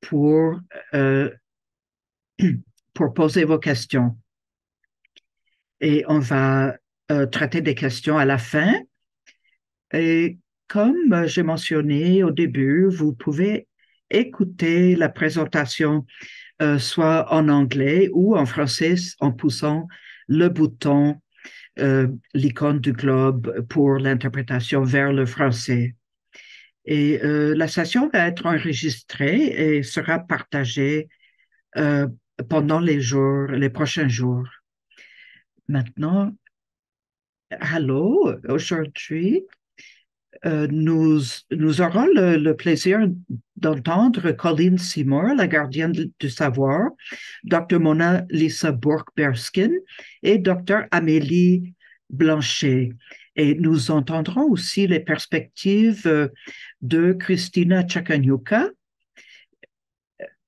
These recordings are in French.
pour, euh, pour poser vos questions. Et on va traiter des questions à la fin. Et comme j'ai mentionné au début, vous pouvez écouter la présentation soit en anglais ou en français en poussant le bouton, l'icône du globe pour l'interprétation vers le français. Et la session va être enregistrée et sera partagée euh, pendant les prochains jours. Maintenant, allô, aujourd'hui, nous aurons le plaisir d'entendre Colleen Seymour, la gardienne du savoir, Dr. Mona Lisa Bourque-Berskin et Dr. Amélie Blanchet. Et nous entendrons aussi les perspectives de Christina Chakanyuka.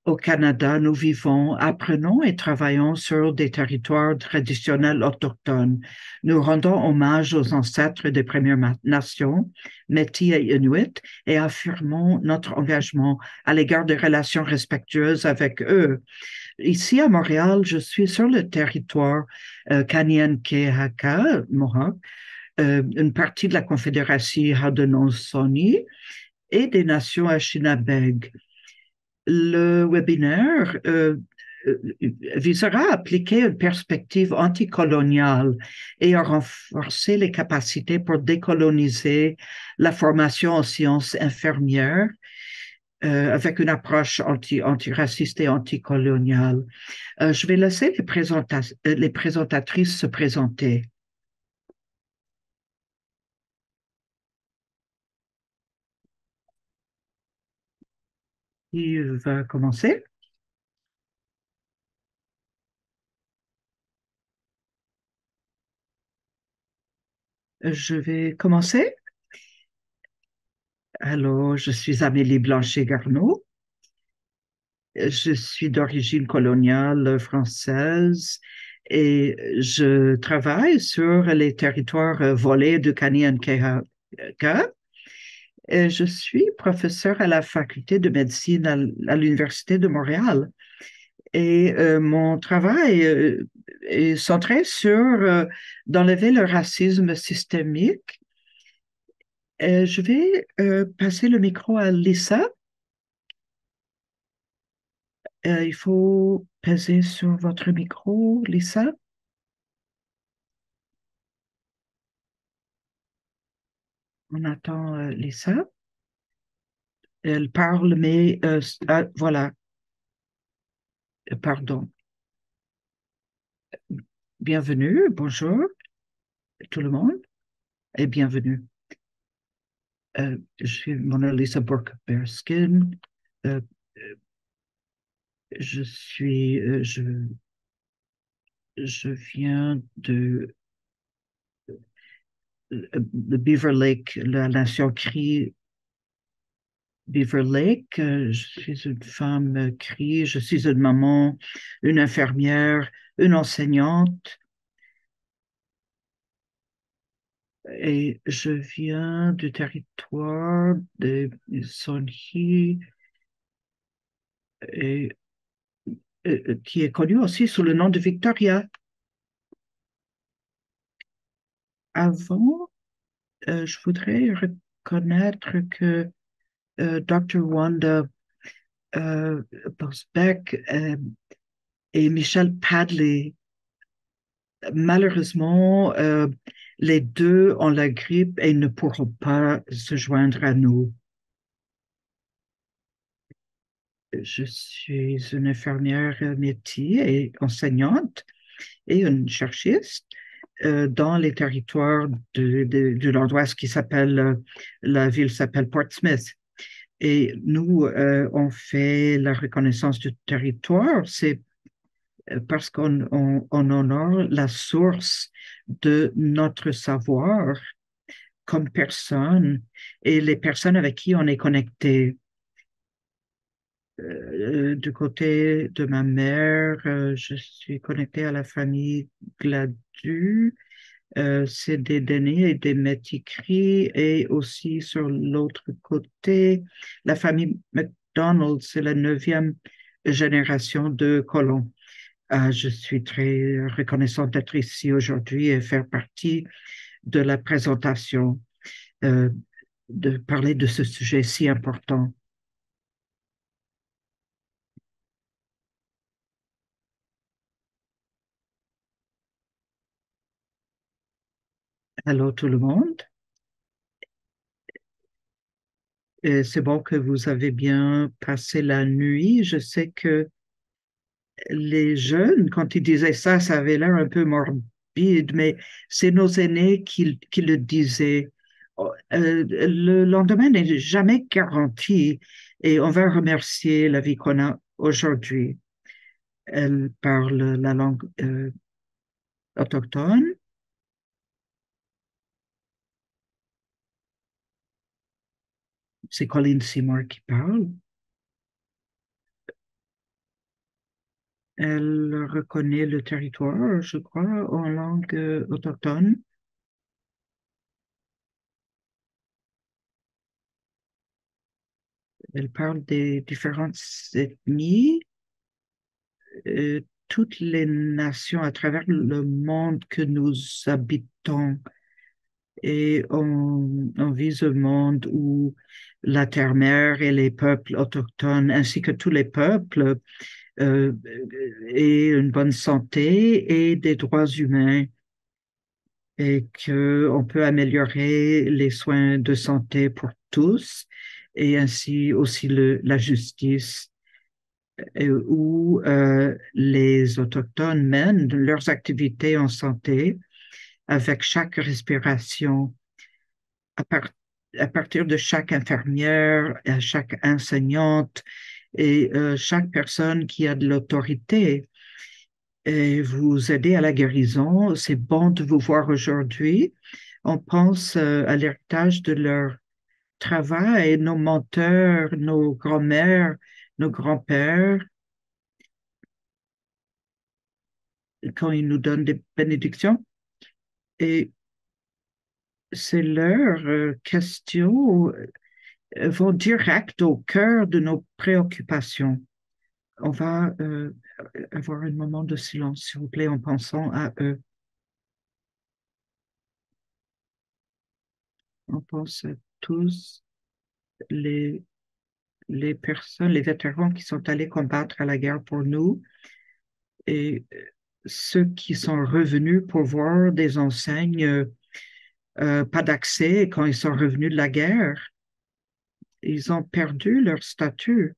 Au Canada, nous vivons, apprenons et travaillons sur des territoires traditionnels autochtones. Nous rendons hommage aux ancêtres des Premières Nations, Métis et Inuits, et affirmons notre engagement à l'égard des relations respectueuses avec eux. Ici à Montréal, je suis sur le territoire Kanien'kehá:ka, Mohawk, une partie de la Confédération Haudenosaunee et des nations Anishinaabe. Le webinaire visera à appliquer une perspective anticoloniale et à renforcer les capacités pour décoloniser la formation en sciences infirmières avec une approche antiraciste et anticoloniale. Je vais laisser les présentatrices se présenter. Qui va commencer? Je vais commencer. Alors, je suis Amélie Blanchet-Garneau. Je suis d'origine coloniale française et je travaille sur les territoires volés de Kanien'kehá:ka. Et je suis professeur à la faculté de médecine à l'Université de Montréal. Et mon travail est centré sur d'enlever le racisme systémique. Et je vais passer le micro à Lisa. Il faut peser sur votre micro, Lisa. On attend Lisa. Elle parle, mais voilà, pardon. Bienvenue, bonjour tout le monde et bienvenue. Je suis Mona Lisa Bourque-Berskin. Euh, je suis, je viens de Beaver Lake, la nation Cree Beaver Lake. Je suis une femme Cree, je suis une maman, une infirmière, une enseignante. Et je viens du territoire de Sonhi, et, qui est connu aussi sous le nom de Victoria. Avant, je voudrais reconnaître que Dr. Wanda Bosbeck et Michel Padley, malheureusement, les deux ont la grippe et ne pourront pas se joindre à nous. Je suis une infirmière métier et enseignante et une cherchiste dans les territoires du Nord-Ouest qui s'appelle, la ville s'appelle Portsmouth. Et nous, on fait la reconnaissance du territoire, c'est parce qu'on honore la source de notre savoir comme personne et les personnes avec qui on est connecté. Du côté de ma mère, je suis connecté à la famille Gladu. C'est des Dénis et des Métis-Cris et aussi sur l'autre côté, la famille MacDonald, c'est la neuvième génération de colons. Je suis très reconnaissante d'être ici aujourd'hui et faire partie de la présentation, euh, de parler de ce sujet si important. Allô tout le monde. Et c'est bon que vous avez bien passé la nuit. Je sais que les jeunes, quand ils disaient ça, ça avait l'air un peu morbide, mais c'est nos aînés qui le disaient. Le lendemain n'est jamais garanti et on va remercier la vie qu'on a aujourd'hui. Elle parle la langue autochtone. C'est Colleen Seymour qui parle. Elle reconnaît le territoire, je crois, en langue autochtone. Elle parle des différentes ethnies, toutes les nations à travers le monde que nous habitons. Et on vise un monde où la terre-mère et les peuples autochtones, ainsi que tous les peuples, euh, aient une bonne santé et des droits humains et qu'on peut améliorer les soins de santé pour tous et ainsi aussi la justice où les Autochtones mènent leurs activités en santé avec chaque respiration, à, par- à partir de chaque infirmière, à chaque enseignante et chaque personne qui a de l'autorité. Et vous aider à la guérison. C'est bon de vous voir aujourd'hui. On pense à l'héritage de leur travail, nos menteurs, nos grands-mères, nos grands-pères, quand ils nous donnent des bénédictions. Et c'est leurs questions vont direct au cœur de nos préoccupations. On va avoir un moment de silence, s'il vous plaît, en pensant à eux. On pense à tous les, les personnes, les vétérans qui sont allés combattre à la guerre pour nous et ceux qui sont revenus pour voir des enseignes pas d'accès quand ils sont revenus de la guerre. Ils ont perdu leur statut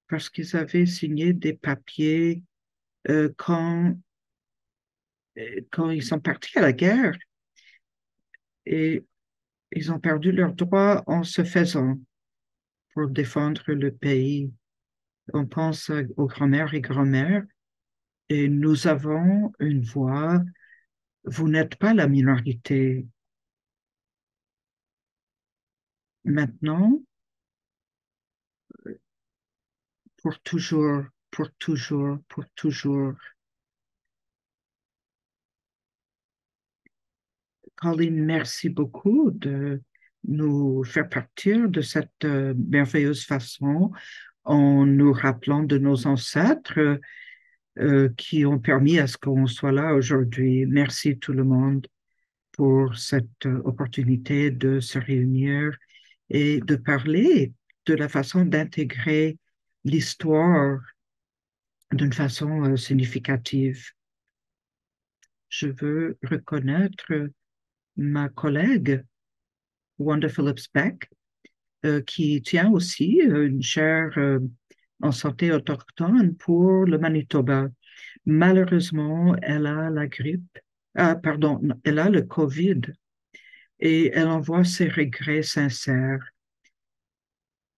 parce qu'ils avaient signé des papiers euh, quand, quand ils sont partis à la guerre et ils ont perdu leurs droits en se faisant pour défendre le pays. On pense aux grands-mères et grands-mères et nous avons une voix. Vous n'êtes pas la minorité. Maintenant, pour toujours, pour toujours, pour toujours. Colleen, merci beaucoup de nous faire partir de cette merveilleuse façon en nous rappelant de nos ancêtres qui ont permis à ce qu'on soit là aujourd'hui. Merci tout le monde pour cette opportunité de se réunir et de parler de la façon d'intégrer l'histoire d'une façon significative. Je veux reconnaître ma collègue Wanda Phillips-Beck, qui tient aussi une chaire en santé autochtone pour le Manitoba. Malheureusement, elle a la grippe, pardon, elle a le COVID et elle envoie ses regrets sincères.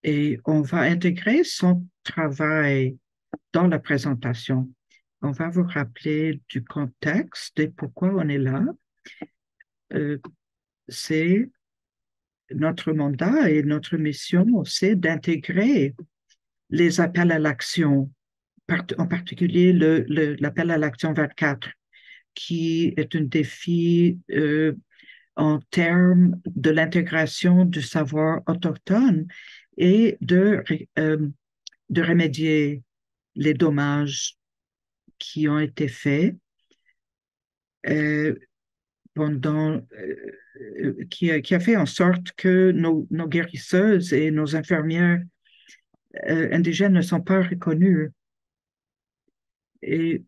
Et on va intégrer son travail dans la présentation. On va vous rappeler du contexte et pourquoi on est là. Euh, c'est notre mandat et notre mission, c'est d'intégrer les appels à l'action, en particulier l'appel à l'action 24, qui est un défi en termes de l'intégration du savoir autochtone et de de remédier les dommages qui ont été faits euh, qui a fait en sorte que nos guérisseuses et nos infirmières indigènes ne sont pas reconnues. Et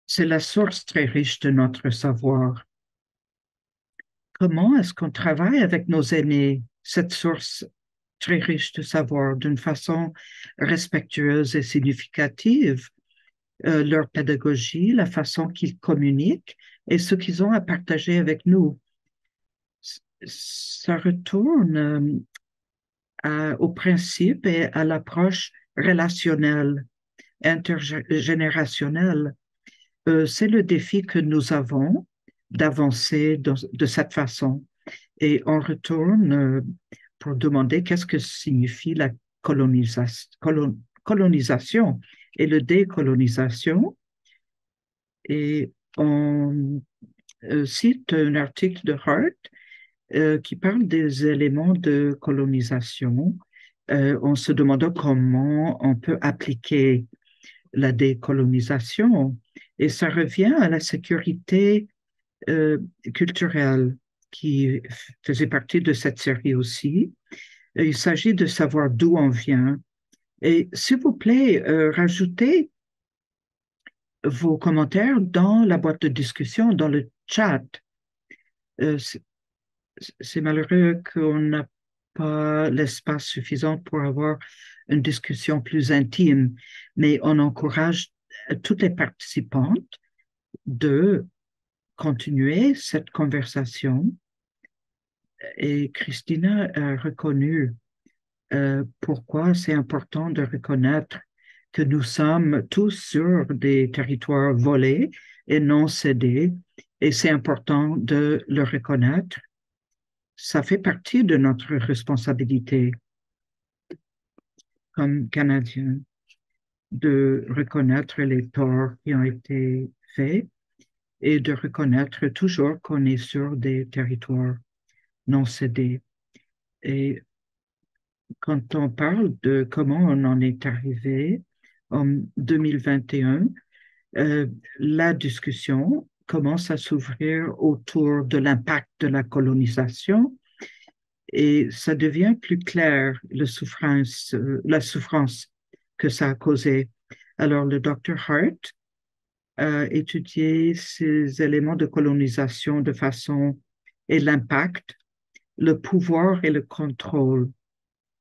c'est la source très riche de notre savoir. Comment est-ce qu'on travaille avec nos aînés, cette source très riche de savoir, d'une façon respectueuse et significative, leur pédagogie, la façon qu'ils communiquent et ce qu'ils ont à partager avec nous. Ça retourne au principe et à l'approche relationnelle, intergénérationnelle. C'est le défi que nous avons d'avancer de cette façon. Et on retourne pour demander qu'est-ce que signifie la colonisation et le décolonisation. Et on cite un article de Hart qui parle des éléments de colonisation. On se demande comment on peut appliquer la décolonisation. Et ça revient à la sécurité culturelle qui faisait partie de cette série aussi. Il s'agit de savoir d'où on vient. Et s'il vous plaît, rajoutez vos commentaires dans la boîte de discussion, dans le chat. Euh, c'est malheureux qu'on n'a pas l'espace suffisant pour avoir une discussion plus intime, mais on encourage toutes les participantes de continuer cette conversation. Et Christina a reconnu pourquoi c'est important de reconnaître que nous sommes tous sur des territoires volés et non cédés, et c'est important de le reconnaître. Ça fait partie de notre responsabilité comme Canadiens de reconnaître les torts qui ont été faits et de reconnaître toujours qu'on est sur des territoires non cédés. Et quand on parle de comment on en est arrivé en 2021, euh, la discussion commence à s'ouvrir autour de l'impact de la colonisation et ça devient plus clair la souffrance que ça a causé. Alors, le Dr. Hart a étudié ces éléments de colonisation de façon et l'impact, le pouvoir et le contrôle.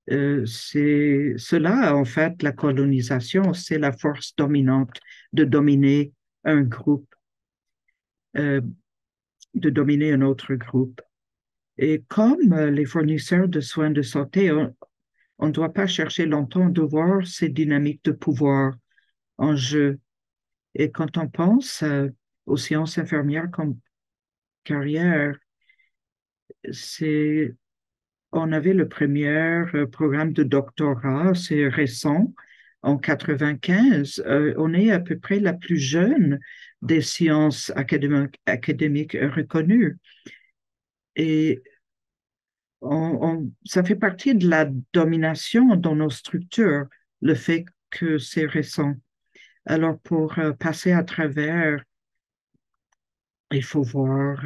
C'est cela, en fait, la colonisation, c'est la force dominante de dominer un groupe, euh, de dominer un autre groupe. Et comme les fournisseurs de soins de santé, on ne doit pas chercher longtemps de voir ces dynamiques de pouvoir en jeu. Et quand on pense aux sciences infirmières comme carrière, c'est on avait le premier programme de doctorat, c'est récent, en 95. On est à peu près la plus jeune des sciences académiques reconnues. Et ça fait partie de la domination dans nos structures, le fait que c'est récent. Alors, pour passer à travers, il faut voir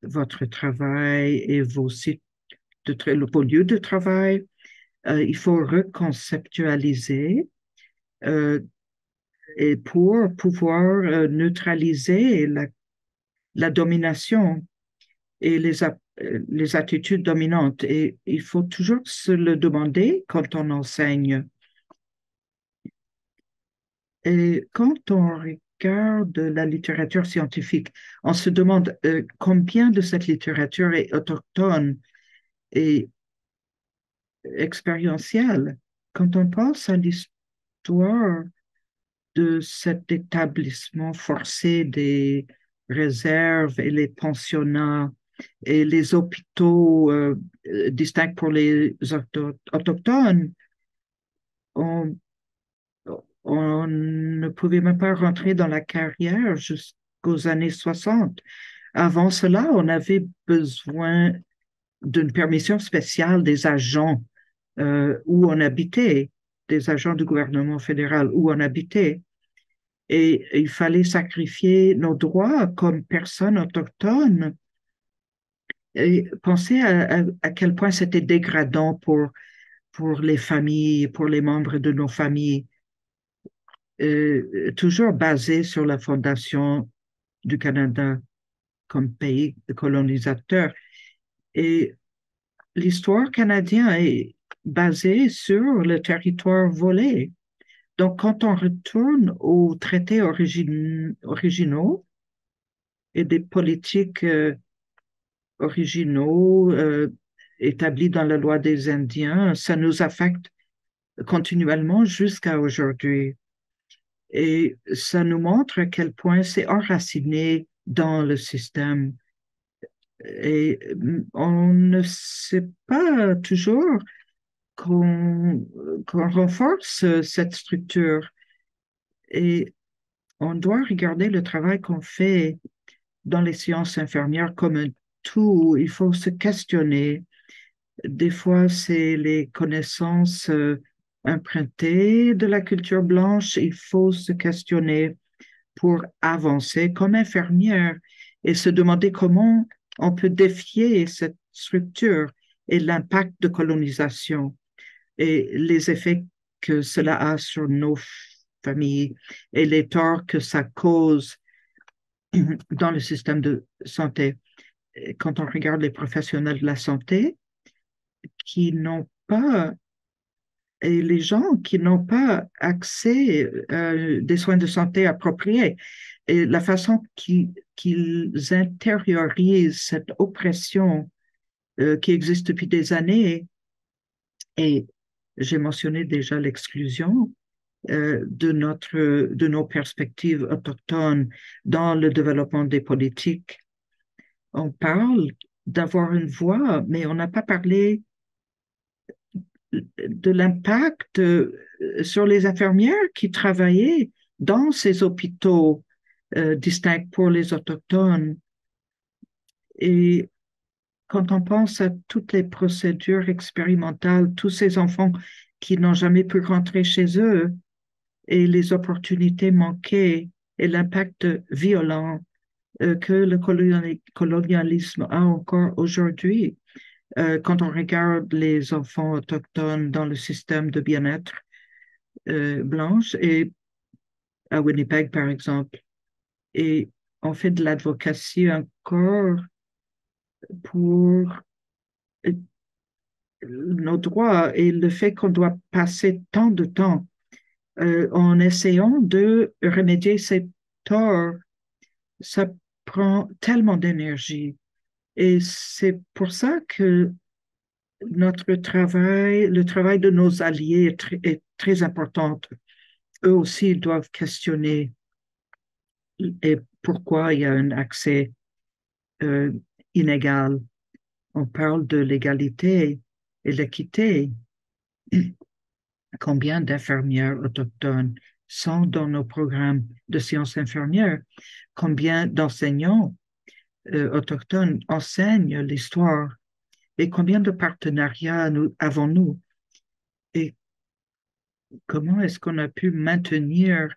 votre travail et vos lieux de travail. Il faut reconceptualiser euh, et pour pouvoir neutraliser la domination et les attitudes dominantes. Et il faut toujours se le demander quand on enseigne. Et quand on regarde la littérature scientifique, on se demande combien de cette littérature est autochtone et expérientielle. Quand on pense à l'histoire de cet établissement forcé des réserves et les pensionnats et les hôpitaux distincts pour les autochtones, on, on ne pouvait même pas rentrer dans la carrière jusqu'aux années 60. Avant cela, on avait besoin d'une permission spéciale des agents où on habitait, des agents du gouvernement fédéral où on habitait. Et il fallait sacrifier nos droits comme personnes autochtones et penser à quel point c'était dégradant pour les familles, pour les membres de nos familles, toujours basé sur la fondation du Canada comme pays colonisateur. Et l'histoire canadienne est basée sur le territoire volé. Donc, quand on retourne aux traités originaux et des politiques originaux établis dans la loi des Indiens, ça nous affecte continuellement jusqu'à aujourd'hui. Et ça nous montre à quel point c'est enraciné dans le système. Et on ne sait pas toujours qu'on renforce cette structure. Et on doit regarder le travail qu'on fait dans les sciences infirmières comme un tout. Il faut se questionner. Des fois, c'est les connaissances empruntées de la culture blanche. Il faut se questionner pour avancer comme infirmière et se demander comment on peut défier cette structure et l'impact de colonisation et les effets que cela a sur nos familles et les torts que ça cause dans le système de santé. Quand on regarde les professionnels de la santé qui n'ont pas et les gens qui n'ont pas accès à des soins de santé appropriés et la façon qu'ils intériorisent cette oppression qui existe depuis des années. Et j'ai mentionné déjà l'exclusion de nos perspectives autochtones dans le développement des politiques. On parle d'avoir une voix, mais on n'a pas parlé de l'impact sur les infirmières qui travaillaient dans ces hôpitaux distincts pour les autochtones. Et quand on pense à toutes les procédures expérimentales, tous ces enfants qui n'ont jamais pu rentrer chez eux et les opportunités manquées et l'impact violent que le colonialisme a encore aujourd'hui, quand on regarde les enfants autochtones dans le système de bien-être blanche et à Winnipeg, par exemple. Et on fait de l'advocacy encore pour nos droits et le fait qu'on doit passer tant de temps en essayant de remédier ces torts, ça prend tellement d'énergie. Et c'est pour ça que notre travail, le travail de nos alliés est très important. Eux aussi doivent questionner et pourquoi il y a un accès euh, inégal. On parle de l'égalité et l'équité. Combien d'infirmières autochtones sont dans nos programmes de sciences infirmières? Combien d'enseignants autochtones enseignent l'histoire? Et combien de partenariats avons-nous? Et comment est-ce qu'on a pu maintenir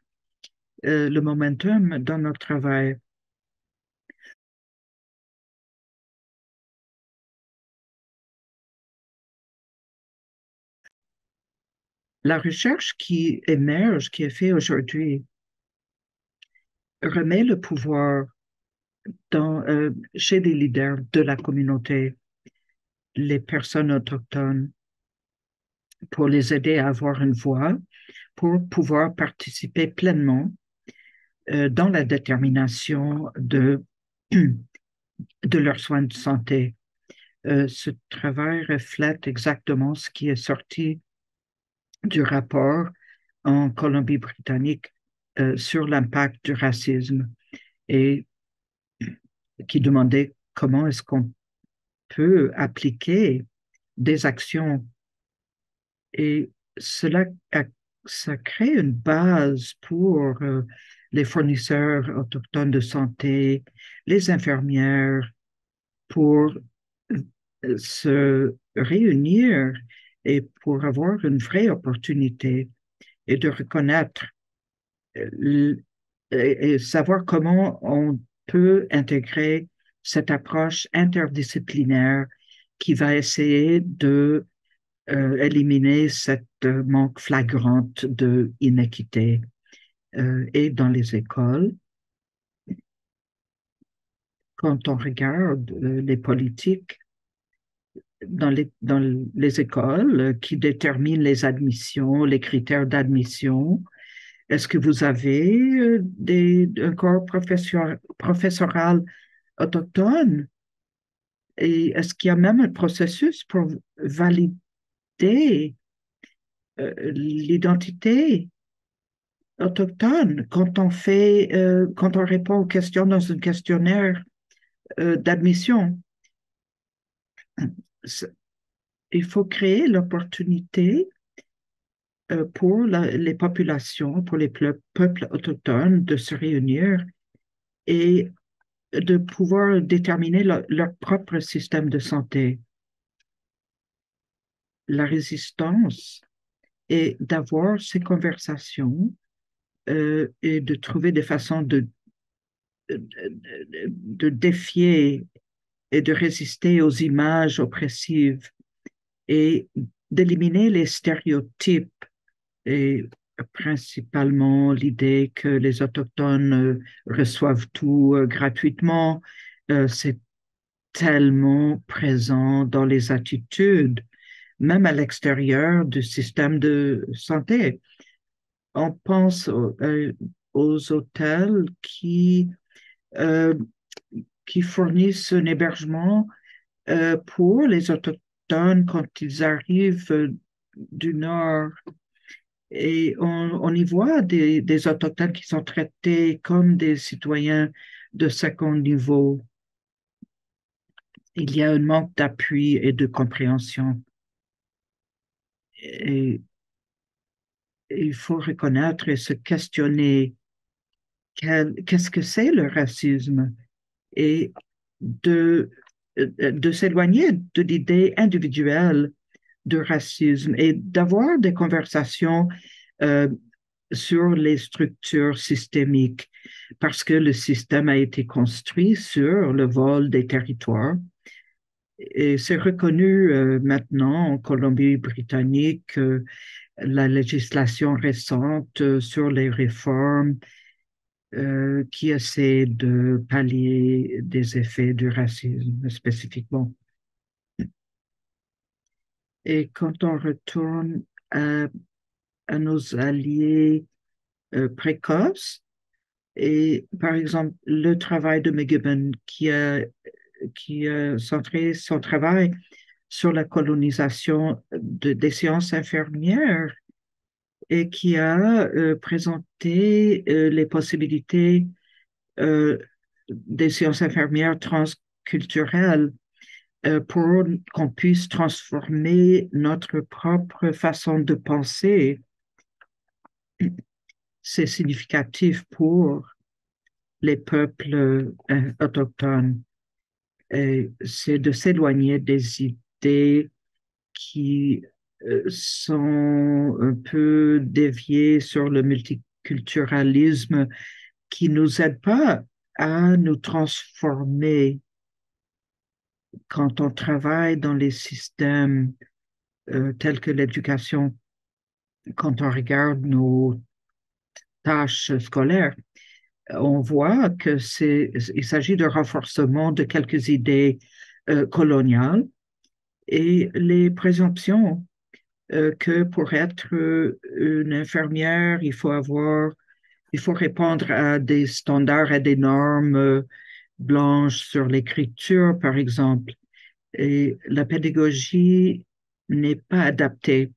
le momentum dans notre travail? La recherche qui émerge, qui est faite aujourd'hui, remet le pouvoir chez les leaders de la communauté, les personnes autochtones, pour les aider à avoir une voix, pour pouvoir participer pleinement dans la détermination de leurs soins de santé. Ce travail reflète exactement ce qui est sorti du rapport en Colombie-Britannique sur l'impact du racisme et qui demandait comment est-ce qu'on peut appliquer des actions. Et cela ça crée une base pour les fournisseurs autochtones de santé, les infirmières, pour se réunir et pour avoir une vraie opportunité et de reconnaître et savoir comment on peut intégrer cette approche interdisciplinaire qui va essayer de éliminer cette manque flagrante de inéquité. Et dans les écoles, quand on regarde les politiques dans les écoles qui déterminent les admissions, les critères d'admission, est-ce que vous avez un corps professoral autochtone? Et est-ce qu'il y a même un processus pour valider l'identité autochtone quand on répond aux questions dans un questionnaire d'admission? Il faut créer l'opportunité pour les populations, pour les peuples autochtones de se réunir et de pouvoir déterminer leur propre système de santé. La résistance et d'avoir ces conversations et de trouver des façons de défier et de résister aux images oppressives et d'éliminer les stéréotypes et principalement l'idée que les Autochtones reçoivent tout gratuitement. C'est tellement présent dans les attitudes, même à l'extérieur du système de santé. On pense aux hôtels euh, qui fournissent un hébergement pour les Autochtones quand ils arrivent du Nord. Et on y voit des Autochtones qui sont traités comme des citoyens de second niveau. Il y a un manque d'appui et de compréhension. Et il faut reconnaître et se questionner qu'est-ce que c'est le racisme et de s'éloigner de l'idée individuelle de racisme et d'avoir des conversations euh, sur les structures systémiques parce que le système a été construit sur le vol des territoires. Et c'est reconnu maintenant en Colombie-Britannique, la législation récente sur les réformes qui essaie de pallier des effets du racisme spécifiquement. Et quand on retourne à nos alliés précoces, et par exemple le travail de McGibbon qui a centré son travail sur la colonisation des sciences infirmières et qui a présenté les possibilités euh, des sciences infirmières transculturelles pour qu'on puisse transformer notre propre façon de penser. C'est significatif pour les peuples autochtones. C'est de s'éloigner des idées qui sont un peu déviées sur le multiculturalisme qui ne nous aide pas à nous transformer quand on travaille dans les systèmes tels que l'éducation, quand on regarde nos tâches scolaires, on voit il s'agit de renforcement de quelques idées coloniales et les présomptions que pour être une infirmière, il faut répondre à des standards et des normes blanches sur l'écriture, par exemple. Et la pédagogie n'est pas adaptée.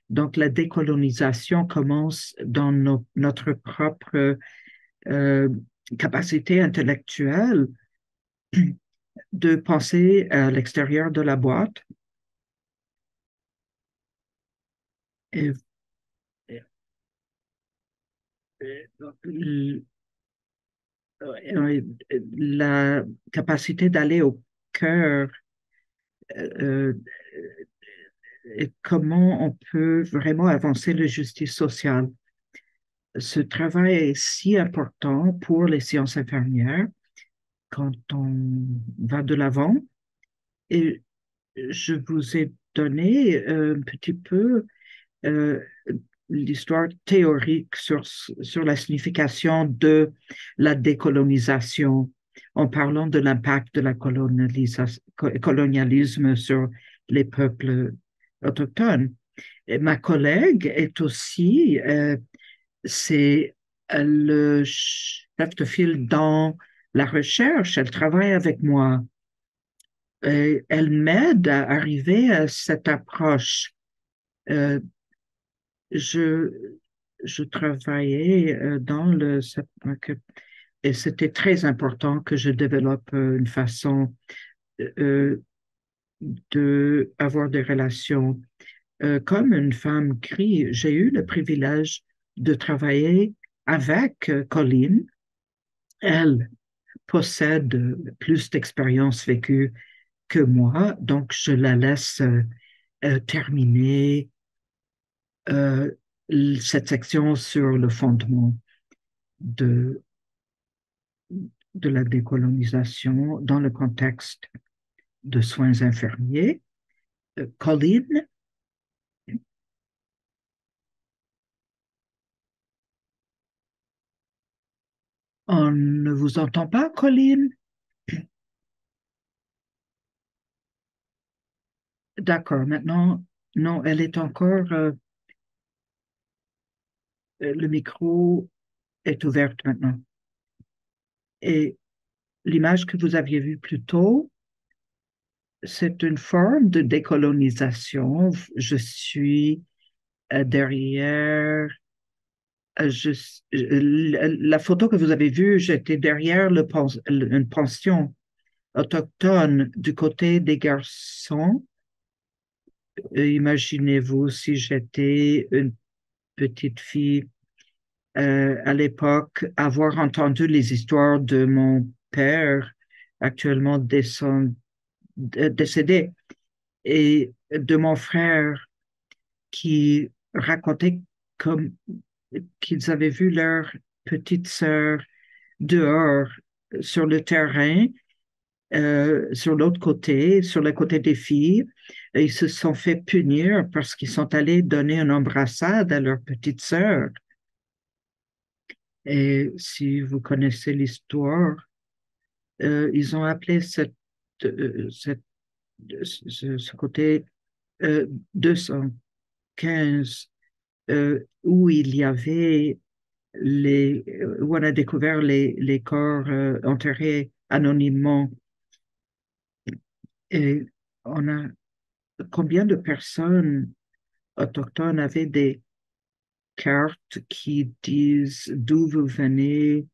Donc, la décolonisation commence dans notre propre euh, capacité intellectuelle de penser à l'extérieur de la boîte. Et, la capacité d'aller au cœur euh, et comment on peut vraiment avancer la justice sociale. Ce travail est si important pour les sciences infirmières quand on va de l'avant. Et je vous ai donné un petit peu euh, l'histoire théorique sur la signification de la décolonisation en parlant de l'impact de la colonialisme sur les peuples autochtones. Et ma collègue est aussi, c'est le chef de file dans la recherche. Elle travaille avec moi. Et elle m'aide à arriver à cette approche. Euh, je, je travaillais dans et c'était très important que je développe une façon euh, de avoir des relations. Comme une femme grise, j'ai eu le privilège de travailler avec Colleen. Elle possède plus d'expérience vécue que moi, donc je la laisse terminer euh, cette section sur le fondement de, de la décolonisation dans le contexte de soins infirmiers. Colleen, on ne vous entend pas, Colleen? D'accord, maintenant, non, elle est encore, le micro est ouvert maintenant. Et l'image que vous aviez vue plus tôt, c'est une forme de décolonisation. Je suis derrière je, la photo que vous avez vue, j'étais derrière une pension autochtone du côté des garçons. Imaginez-vous si j'étais une petite fille à l'époque, avoir entendu les histoires de mon père actuellement décédé et de mon frère qui racontait comme qu'ils avaient vu leur petite sœur dehors sur le terrain, sur l'autre côté, sur le côté des filles. Et ils se sont fait punir parce qu'ils sont allés donner une embrassade à leur petite sœur. Et si vous connaissez l'histoire, ils ont appelé ce côté 215, où il y avait où on a découvert les corps enterrés anonymement. Et on a combien de personnes autochtones avaient des cartes qui disent d'où vous venez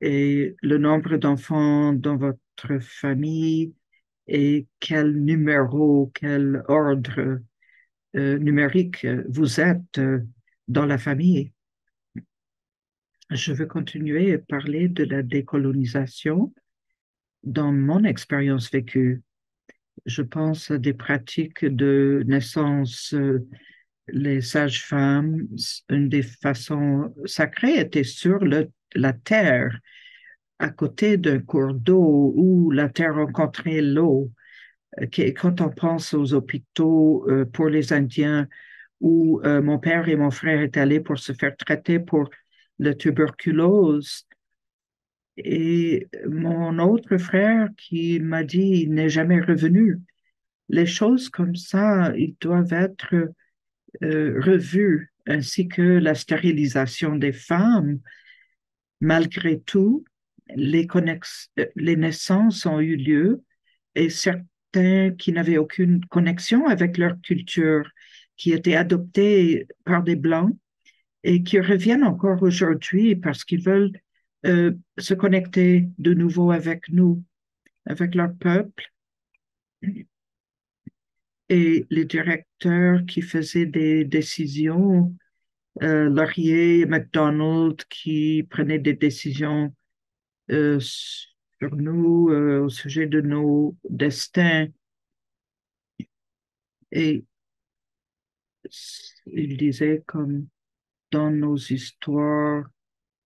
et le nombre d'enfants dans votre famille et quel numéro, quel ordre numérique vous êtes dans la famille. Je veux continuer à parler de la décolonisation dans mon expérience vécue. Je pense à des pratiques de naissance. Les sages-femmes, une des façons sacrées était sur la terre, à côté d'un cours d'eau où la terre rencontrait l'eau. Quand on pense aux hôpitaux pour les Indiens, où mon père et mon frère étaient allés pour se faire traiter pour la tuberculose, et mon autre frère qui m'a dit il n'est jamais revenu. Les choses comme ça, ils doivent être revues, ainsi que la stérilisation des femmes. Malgré tout, les naissances ont eu lieu et certains qui n'avaient aucune connexion avec leur culture, qui étaient adoptés par des Blancs et qui reviennent encore aujourd'hui parce qu'ils veulent se connecter de nouveau avec nous, avec leur peuple. Et les directeurs qui faisaient des décisions, Laurier, McDonald, qui prenaient des décisions sur nous, au sujet de nos destins. Et il disait comme dans nos histoires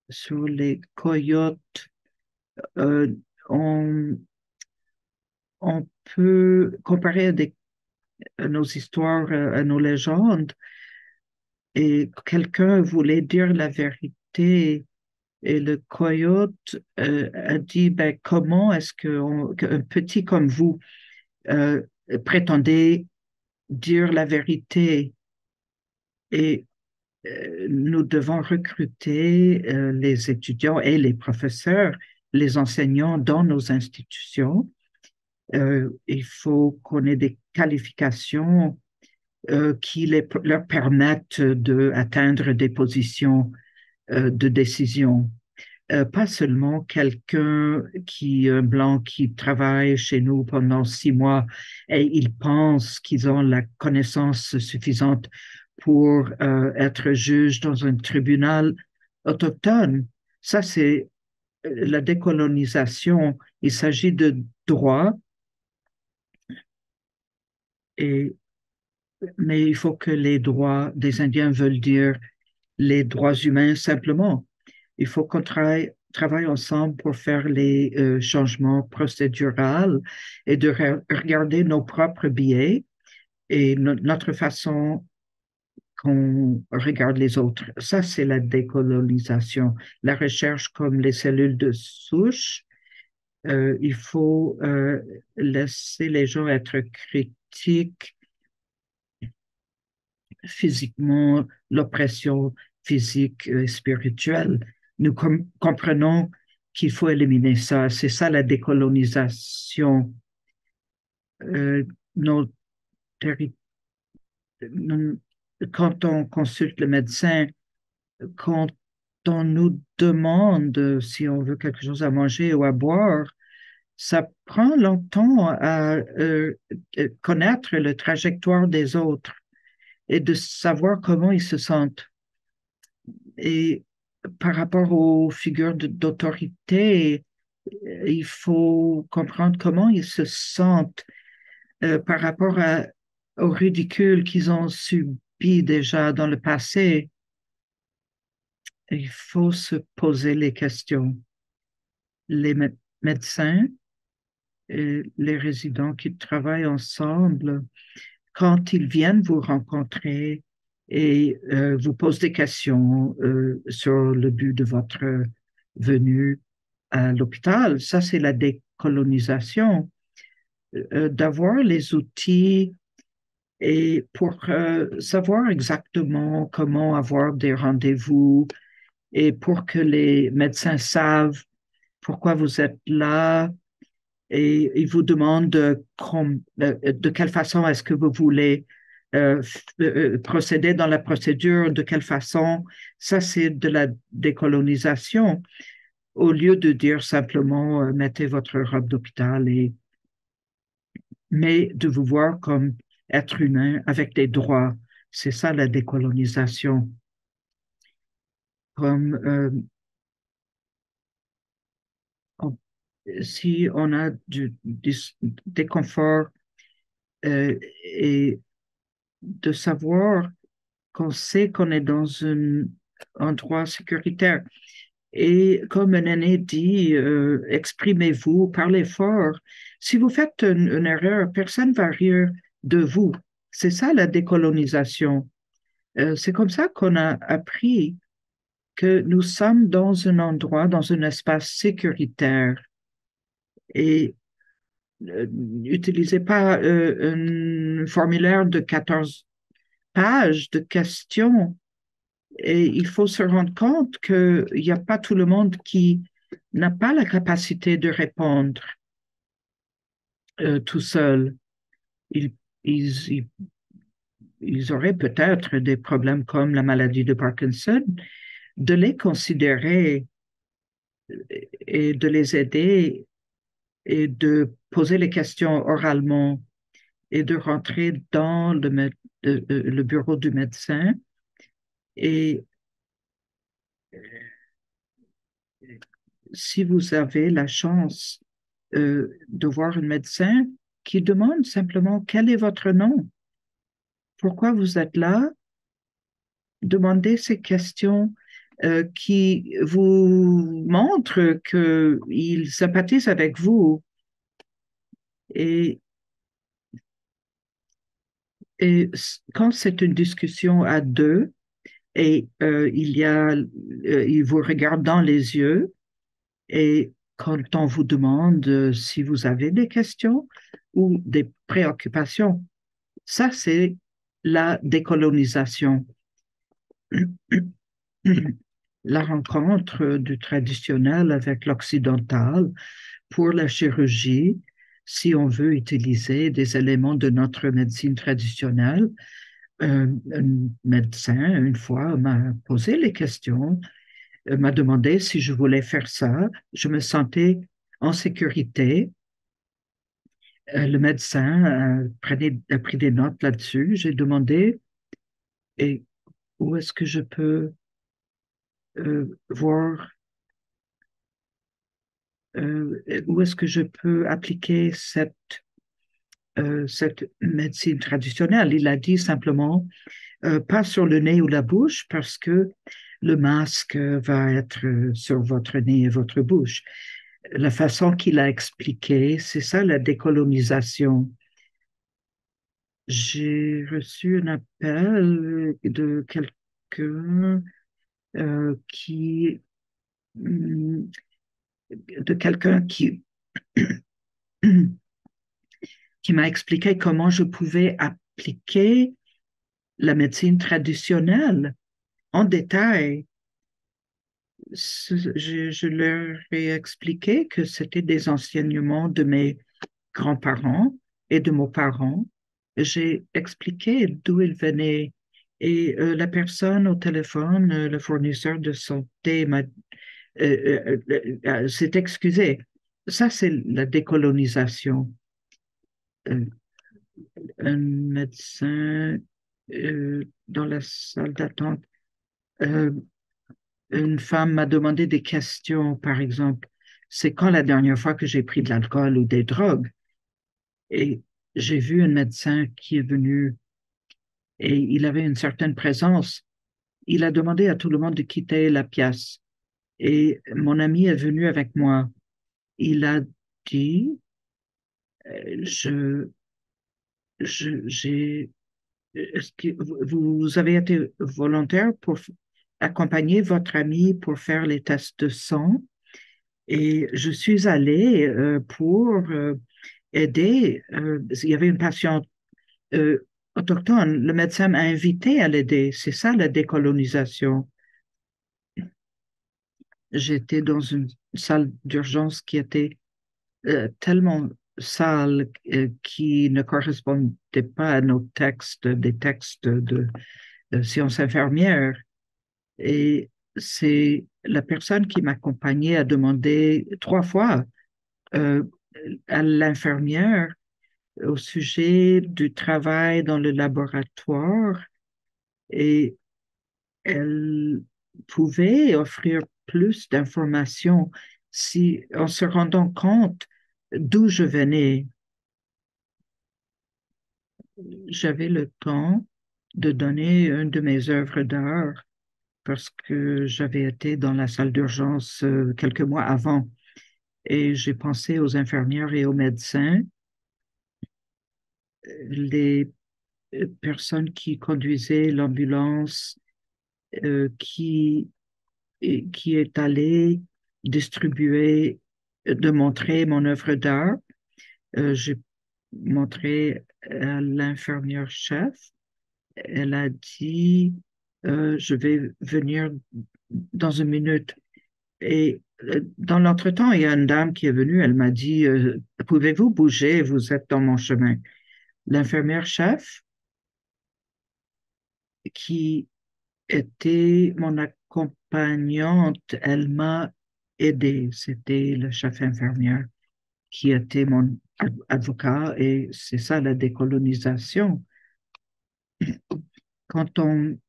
sur les coyotes, euh, on, on peut comparer à nos histoires, à nos légendes, et quelqu'un voulait dire la vérité. Et le coyote a dit, ben, comment est-ce qu'un petit comme vous euh, prétendez dire la vérité? Et nous devons recruter les étudiants et les professeurs, les enseignants dans nos institutions. Il faut qu'on ait des qualifications qui leur permettent d'atteindre des positions de décision. Pas seulement quelqu'un un blanc qui travaille chez nous pendant 6 mois et ils pensent qu'ils ont la connaissance suffisante pour être juge dans un tribunal autochtone. Ça, c'est la décolonisation. Il s'agit de droits, et, mais il faut que les droits des Indiens veulent dire les droits humains simplement. Il faut qu'on travaille ensemble pour faire les changements procéduraux et de regarder nos propres biais et notre façon qu'on regarde les autres. Ça, c'est la décolonisation. La recherche comme les cellules de souche, il faut laisser les gens être critiques physiquement, l'oppression physique et spirituelle. Nous comprenons qu'il faut éliminer ça. C'est ça la décolonisation. Euh, nos terri- nous- Quand on consulte le médecin, quand on nous demande si on veut quelque chose à manger ou à boire, ça prend longtemps à connaître le trajectoire des autres et de savoir comment ils se sentent. Et par rapport aux figures d'autorité, il faut comprendre comment ils se sentent par rapport au ridicule qu'ils ont subi déjà dans le passé. Il faut se poser les questions. Les médecins et les résidents qui travaillent ensemble, quand ils viennent vous rencontrer et vous posent des questions sur le but de votre venue à l'hôpital, ça c'est la décolonisation, d'avoir les outils et pour savoir exactement comment avoir des rendez-vous et pour que les médecins savent pourquoi vous êtes là et ils vous demandent de quelle façon est-ce que vous voulez procéder dans la procédure, de quelle façon. Ça, c'est de la décolonisation. Au lieu de dire simplement mettez votre robe d'hôpital mais de vous voir comme être humain avec des droits. C'est ça la décolonisation. Comme on- si on a du déconfort et de savoir qu'on sait qu'on est dans un endroit sécuritaire. Et comme un aîné dit, exprimez-vous, parlez fort. Si vous faites une erreur, personne ne va rire de vous. C'est ça la décolonisation. C'est comme ça qu'on a appris que nous sommes dans un endroit, dans un espace sécuritaire. Et n'utilisez pas un formulaire de 14 pages de questions. Et il faut se rendre compte qu'il n'y a pas tout le monde qui n'a pas la capacité de répondre tout seul. Ils, ils, ils auraient peut-être des problèmes comme la maladie de Parkinson, de les considérer et de les aider et de poser les questions oralement et de rentrer dans le bureau du médecin et si vous avez la chance de voir un médecin qui demande simplement quel est votre nom pourquoi vous êtes là, demandez ces questions qui vous montrent qu'ils sympathisent avec vous. Et, quand c'est une discussion à deux et il vous regarde dans les yeux et quand on vous demande si vous avez des questions ou des préoccupations, ça c'est la décolonisation. La rencontre du traditionnel avec l'occidental pour la chirurgie, si on veut utiliser des éléments de notre médecine traditionnelle. Un médecin, une fois, m'a posé les questions, m'a demandé si je voulais faire ça. Je me sentais en sécurité. Le médecin a pris des notes là-dessus. J'ai demandé et où est-ce que je peux voir, où est-ce que je peux appliquer cette médecine traditionnelle. Il a dit simplement, pas sur le nez ou la bouche, parce que le masque va être sur votre nez et votre bouche. La façon qu'il a expliqué, c'est ça la décolonisation. J'ai reçu un appel de quelqu'un qui, hum, de quelqu'un qui m'a expliqué comment je pouvais appliquer la médecine traditionnelle en détail. Je leur ai expliqué que c'était des enseignements de mes grands-parents et de mes parents. J'ai expliqué d'où ils venaient. Et la personne au téléphone, le fournisseur de santé, s'est excusé. Ça, c'est la décolonisation. Euh, un médecin dans la salle d'attente. Euh, une femme m'a demandé des questions, par exemple, c'est quand la dernière fois que j'ai pris de l'alcool ou des drogues? Et j'ai vu un médecin qui est venu et il avait une certaine présence. Il a demandé à tout le monde de quitter la pièce. Et mon ami est venu avec moi. Il a dit, je, j'ai, est-ce que vous avez été volontaire pour accompagner votre ami pour faire les tests de sang? Et je suis allée pour aider. Il y avait une patiente autochtone. Le médecin m'a invité à l'aider. C'est ça la décolonisation. J'étais dans une salle d'urgence qui était tellement sale qui ne correspondait pas à nos textes, des textes de sciences infirmières. Et c'est la personne qui m'accompagnait a demandé 3 fois euh, à l'infirmière au sujet du travail dans le laboratoire et elle pouvait offrir plus d'informations si en se rendant compte d'où je venais. J'avais le temps de donner une de mes œuvres d'art parce que j'avais été dans la salle d'urgence quelques mois avant et j'ai pensé aux infirmières et aux médecins, les personnes qui conduisaient l'ambulance, qui, qui est allée distribuer, de montrer mon œuvre d'art. J'ai montré à l'infirmière chef. Elle a dit, je vais venir dans une minute. Et dans l'entretemps, il y a une dame qui est venue, elle m'a dit, pouvez-vous bouger, vous êtes dans mon chemin. L'infirmière chef, qui était mon accompagnante, elle m'a aidé. C'était le chef infirmière qui était mon avocat et c'est ça la décolonisation. Quand on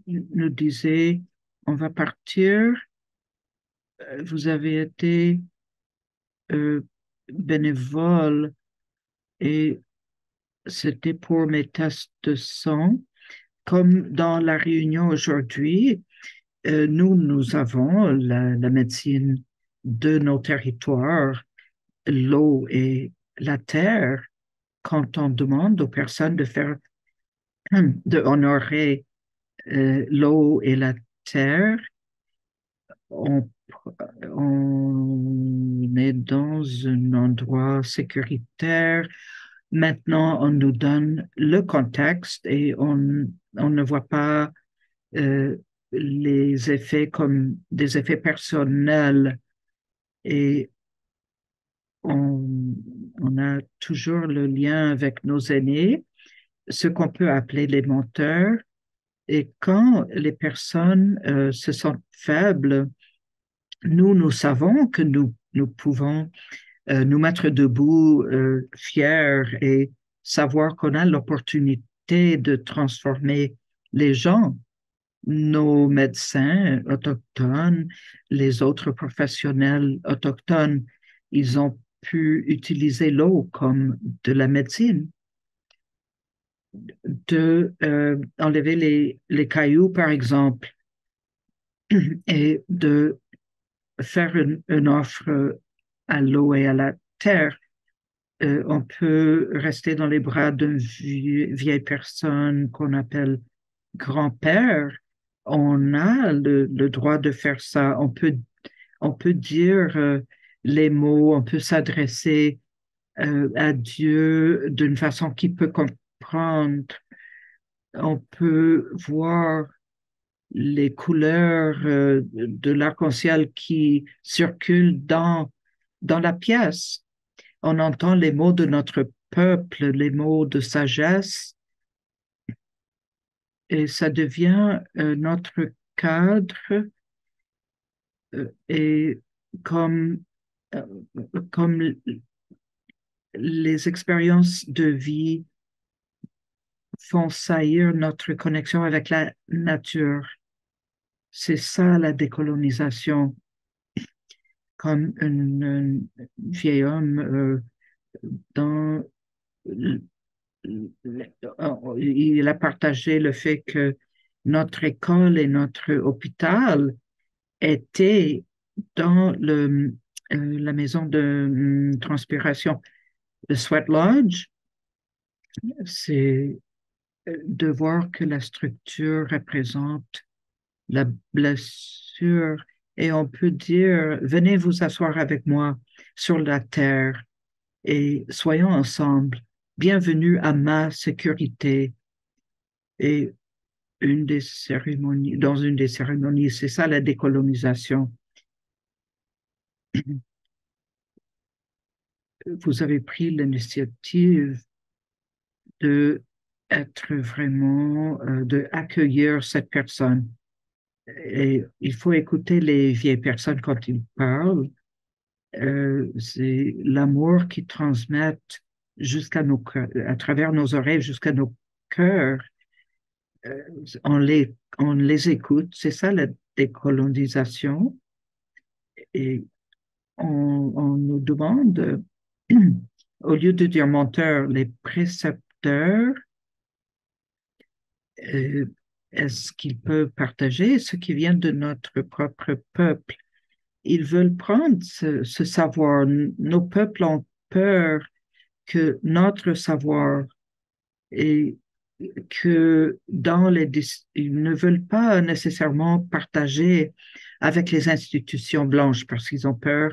nous disait, on va partir, vous avez été euh, bénévole et c'était pour mes tests de sang. Comme dans la réunion aujourd'hui, nous avons la médecine de nos territoires, l'eau et la terre. Quand on demande aux personnes de faire, de honorer l'eau et la terre, on, on est dans un endroit sécuritaire. Maintenant, on nous donne le contexte et on ne voit pas euh, les effets comme des effets personnels et on, on a toujours le lien avec nos aînés, ce qu'on peut appeler les menteurs. Et quand les personnes se sentent faibles, nous savons que nous pouvons nous mettre debout, fiers et savoir qu'on a l'opportunité de transformer les gens. Nos médecins autochtones, les autres professionnels autochtones, ils ont pu utiliser l'eau comme de la médecine, de enlever les cailloux, par exemple, et de faire une offre à l'eau et à la terre. On peut rester dans les bras d'une vieille personne qu'on appelle grand-père. On a le droit de faire ça. On peut dire les mots, on peut s'adresser à Dieu d'une façon qu'il peut comprendre. On peut voir les couleurs de l'arc-en-ciel qui circulent dans la pièce. On entend les mots de notre peuple, les mots de sagesse, et ça devient notre cadre et comme, euh, comme les expériences de vie font saillir notre connexion avec la nature. C'est ça la décolonisation, comme un vieil homme dans il a partagé le fait que notre école et notre hôpital étaient dans la maison de transpiration, le Sweat Lodge. C'est de voir que la structure représente la blessure et on peut dire, venez vous asseoir avec moi sur la terre et soyons ensemble. Bienvenue à ma sécurité. Et dans une des cérémonies, c'est ça la décolonisation. Vous avez pris l'initiative de être vraiment, de accueillir cette personne. Et il faut écouter les vieilles personnes quand ils parlent. C'est l'amour qu'ils transmettent jusqu'à nos cœurs, à travers nos oreilles jusqu'à nos cœurs. Euh, on les écoute. C'est ça la décolonisation. Et on nous demande, au lieu de dire menteur, les précepteurs, euh, est-ce qu'ils peuvent partager ce qui vient de notre propre peuple? Ils veulent prendre ce savoir. Nos peuples ont peur que notre savoir et que ils ne veulent pas nécessairement partager avec les institutions blanches parce qu'ils ont peur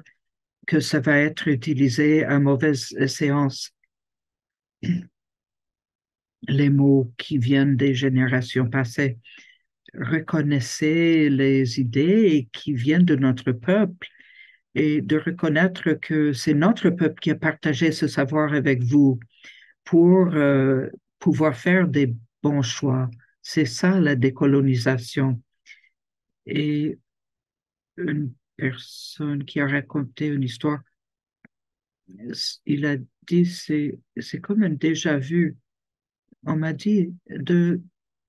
que ça va être utilisé à mauvaise séance. Les mots qui viennent des générations passées. Reconnaissez les idées qui viennent de notre peuple et de reconnaître que c'est notre peuple qui a partagé ce savoir avec vous pour pouvoir faire des bons choix. C'est ça la décolonisation. Et une personne qui a raconté une histoire, il a dit c'est comme un déjà-vu. On m'a dit de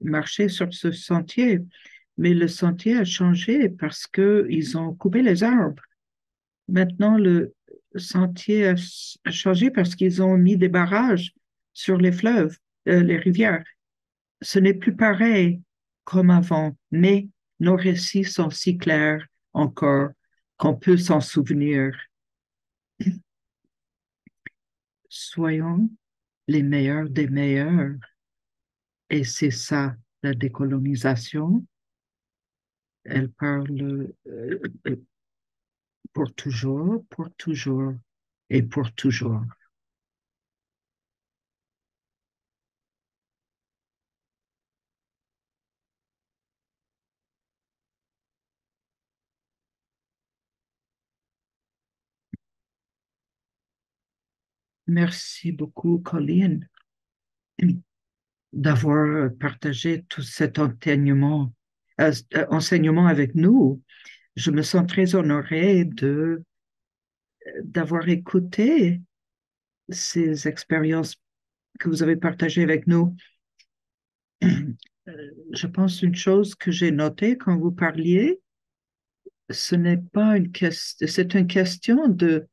marcher sur ce sentier, mais le sentier a changé parce que ils ont coupé les arbres. Maintenant, le sentier a changé parce qu'ils ont mis des barrages sur les fleuves, les rivières. Ce n'est plus pareil comme avant, mais nos récits sont si clairs encore qu'on peut s'en souvenir. Soyons les meilleurs des meilleurs. Et c'est ça, la décolonisation. Elle parle pour toujours et pour toujours. Merci beaucoup, Colleen, d'avoir partagé tout cet enseignement avec nous. Je me sens très honorée d'avoir écouté ces expériences que vous avez partagées avec nous. Je pense une chose que j'ai notée quand vous parliez, ce n'est pas une question, c'est une question de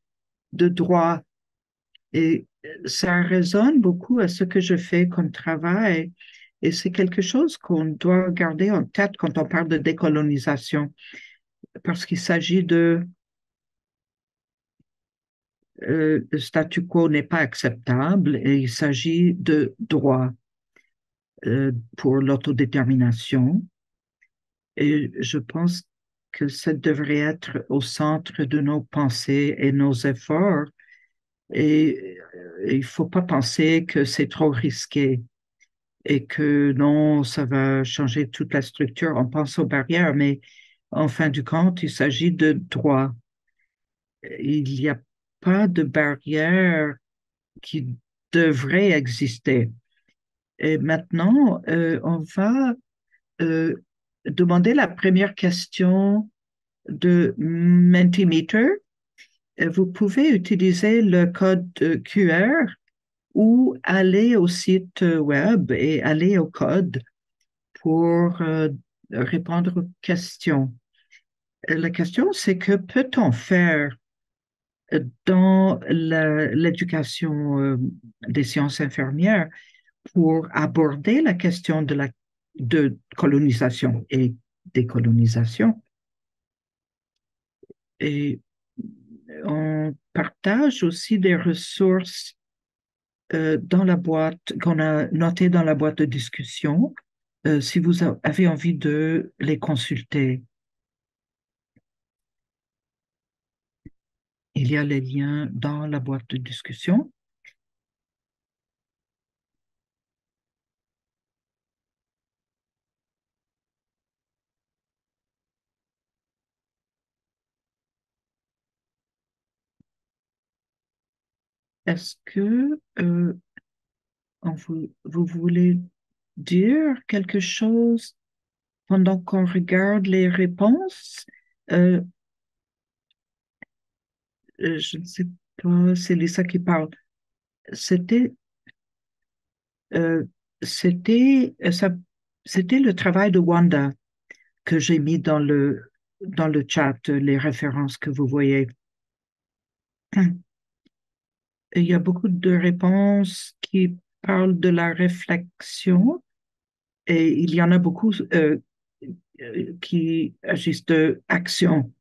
droit. Et ça résonne beaucoup à ce que je fais comme travail. Et c'est quelque chose qu'on doit garder en tête quand on parle de décolonisation, parce qu'il s'agit le statu quo n'est pas acceptable et il s'agit de droit pour l'autodétermination. Et je pense que ça devrait être au centre de nos pensées et nos efforts. Et il ne faut pas penser que c'est trop risqué et que non, ça va changer toute la structure. On pense aux barrières, mais en fin du compte, il s'agit de droit. Il n'y a pas de barrière qui devrait exister. Et maintenant, on va euh, demander la première question de Mentimeter. Vous pouvez utiliser le code QR ou aller au site web et aller au code pour répondre aux questions. La question, c'est que peut-on faire dans l'éducation des sciences infirmières pour aborder la question de colonisation et décolonisation? Et on partage aussi des ressources dans la boîte qu'on a notées dans la boîte de discussion, si vous avez envie de les consulter. Il y a les liens dans la boîte de discussion. Est-ce que vous voulez dire quelque chose pendant qu'on regarde les réponses? Euh, je ne sais pas, c'est Lisa qui parle. C'était euh, ça, c'était le travail de Wanda que j'ai mis dans le chat, les références que vous voyez. Il y a beaucoup de réponses qui parlent de la réflexion et il y en a beaucoup qui agissent de action.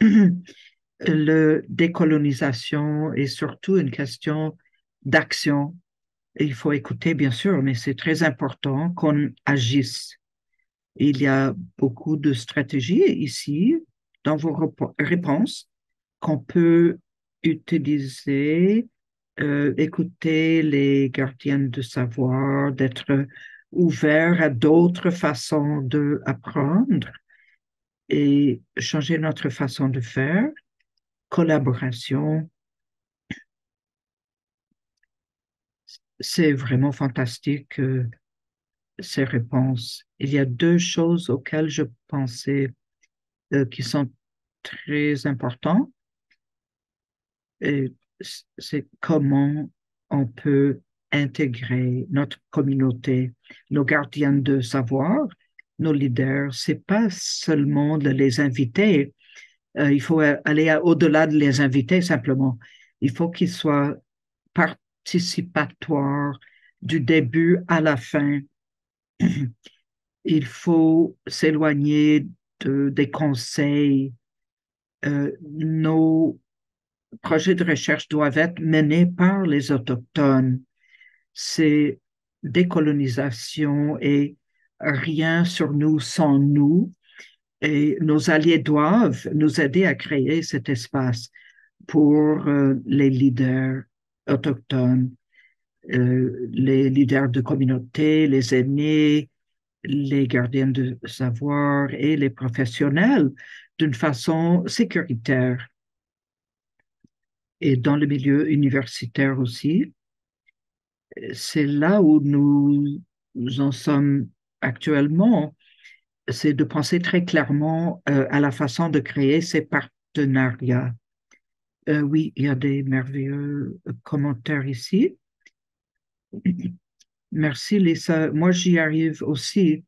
Le décolonisation est surtout une question d'action. Il faut écouter, bien sûr, mais c'est très important qu'on agisse. Il y a beaucoup de stratégies ici dans vos réponses qu'on peut utiliser, écouter les gardiennes de savoir, d'être ouvert à d'autres façons d'apprendre et changer notre façon de faire, collaboration. C'est vraiment fantastique, ces réponses. Il y a deux choses auxquelles je pensais qui sont très importantes. Et c'est comment on peut intégrer notre communauté, nos gardiens de savoir, nos leaders. C'est pas seulement de les inviter. Il faut aller au-delà de les inviter simplement. Il faut qu'ils soient participatoire du début à la fin. Il faut s'éloigner des conseils. Nos projets de recherche doivent être menés par les Autochtones. C'est décolonisation et rien sur nous sans nous. Et nos alliés doivent nous aider à créer cet espace pour les leaders autochtones, les leaders de communauté, les aînés, les gardiens de savoir et les professionnels d'une façon sécuritaire. Et dans le milieu universitaire aussi, c'est là où nous en sommes actuellement, c'est de penser très clairement à la façon de créer ces partenariats. Oui, il y a des merveilleux commentaires ici. Merci, Lisa. Moi, j'y arrive aussi.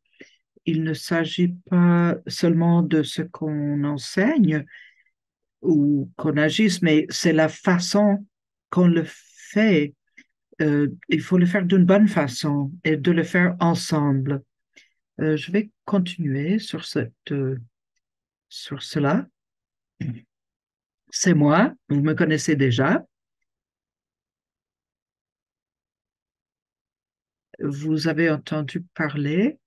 Il ne s'agit pas seulement de ce qu'on enseigne ou qu'on agisse, mais c'est la façon qu'on le fait. Il faut le faire d'une bonne façon et de le faire ensemble. Je vais continuer sur cela. C'est moi, vous me connaissez déjà. Vous avez entendu parler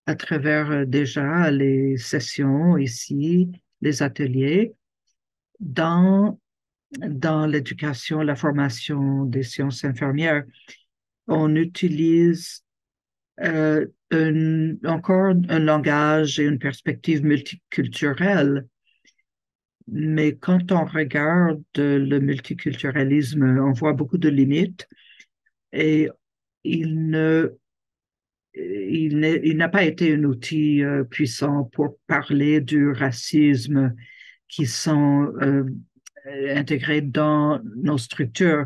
à travers déjà les sessions ici, les ateliers, dans, dans l'éducation, la formation des sciences infirmières. On utilise encore un langage et une perspective multiculturelle. Mais quand on regarde le multiculturalisme, on voit beaucoup de limites et il ne, il n'a pas été un outil puissant pour parler du racisme qui sont intégrés dans nos structures.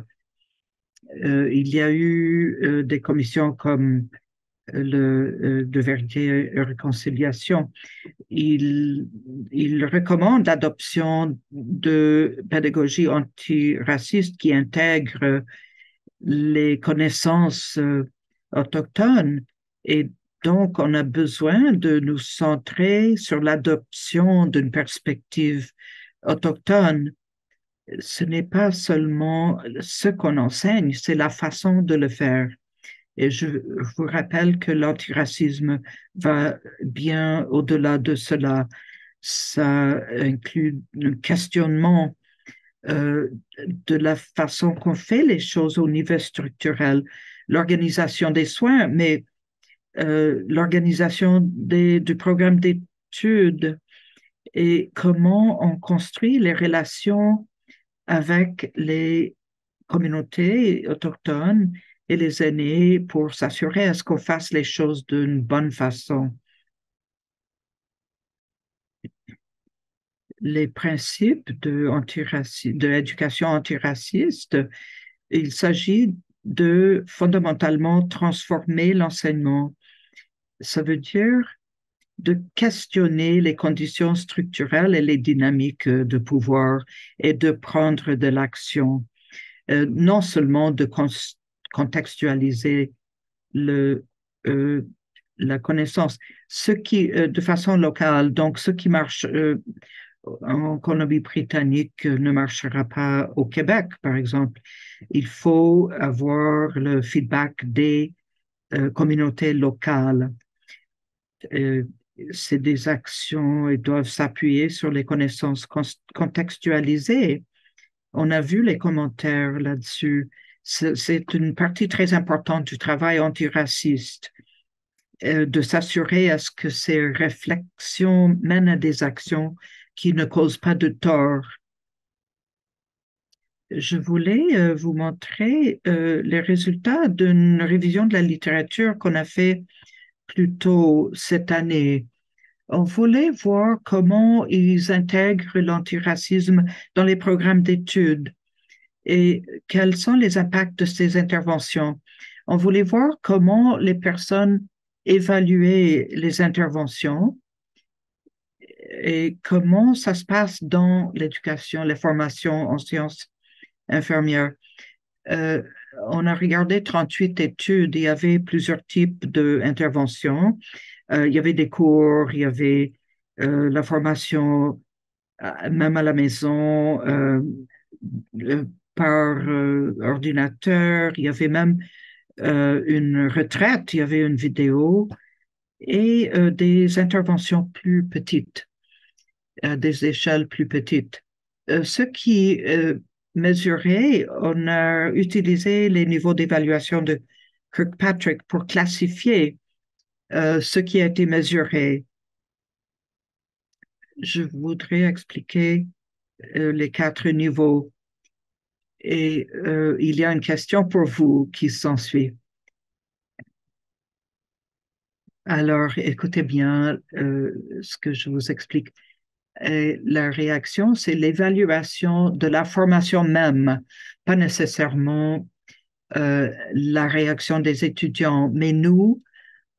Il y a eu des commissions comme de vérité et réconciliation. Il, il recommande l'adoption de pédagogie antiraciste qui intègre les connaissances autochtones. Et donc, on a besoin de nous centrer sur l'adoption d'une perspective autochtone. Ce n'est pas seulement ce qu'on enseigne, c'est la façon de le faire. Et je vous rappelle que l'antiracisme va bien au-delà de cela. Ça inclut un questionnement euh, de la façon qu'on fait les choses au niveau structurel, l'organisation des soins, mais l'organisation du programme d'études et comment on construit les relations avec les communautés autochtones et les aînés pour s'assurer à ce qu'on fasse les choses d'une bonne façon. Les principes de l'éducation antiraciste, il s'agit de fondamentalement transformer l'enseignement. Ça veut dire de questionner les conditions structurelles et les dynamiques de pouvoir et de prendre de l'action, non seulement de contextualiser le, euh, la connaissance, ce qui, de façon locale, donc ce qui marche en Colombie-Britannique ne marchera pas au Québec, par exemple. Il faut avoir le feedback des communautés locales. Euh, c'est des actions et doivent s'appuyer sur les connaissances contextualisées. On a vu les commentaires là-dessus. C'est une partie très importante du travail antiraciste, de s'assurer à ce que ces réflexions mènent à des actions qui ne causent pas de tort. Je voulais vous montrer les résultats d'une révision de la littérature qu'on a fait plus tôt cette année. On voulait voir comment ils intègrent l'antiracisme dans les programmes d'études et quels sont les impacts de ces interventions. On voulait voir comment les personnes évaluaient les interventions et comment ça se passe dans l'éducation, les formations en sciences infirmières. Euh, On a regardé 38 études. Il y avait plusieurs types d'interventions. Il y avait des cours, il y avait la formation même à la maison, euh, par ordinateur. Il y avait même une retraite, il y avait une vidéo et des interventions plus petites, à des échelles plus petites. Ce qui mesurait, on a utilisé les niveaux d'évaluation de Kirkpatrick pour classifier ce qui a été mesuré. Je voudrais expliquer les quatre niveaux. Et il y a une question pour vous qui s'ensuit. Alors, écoutez bien ce que je vous explique. Et la réaction, c'est l'évaluation de la formation même, pas nécessairement la réaction des étudiants, mais nous,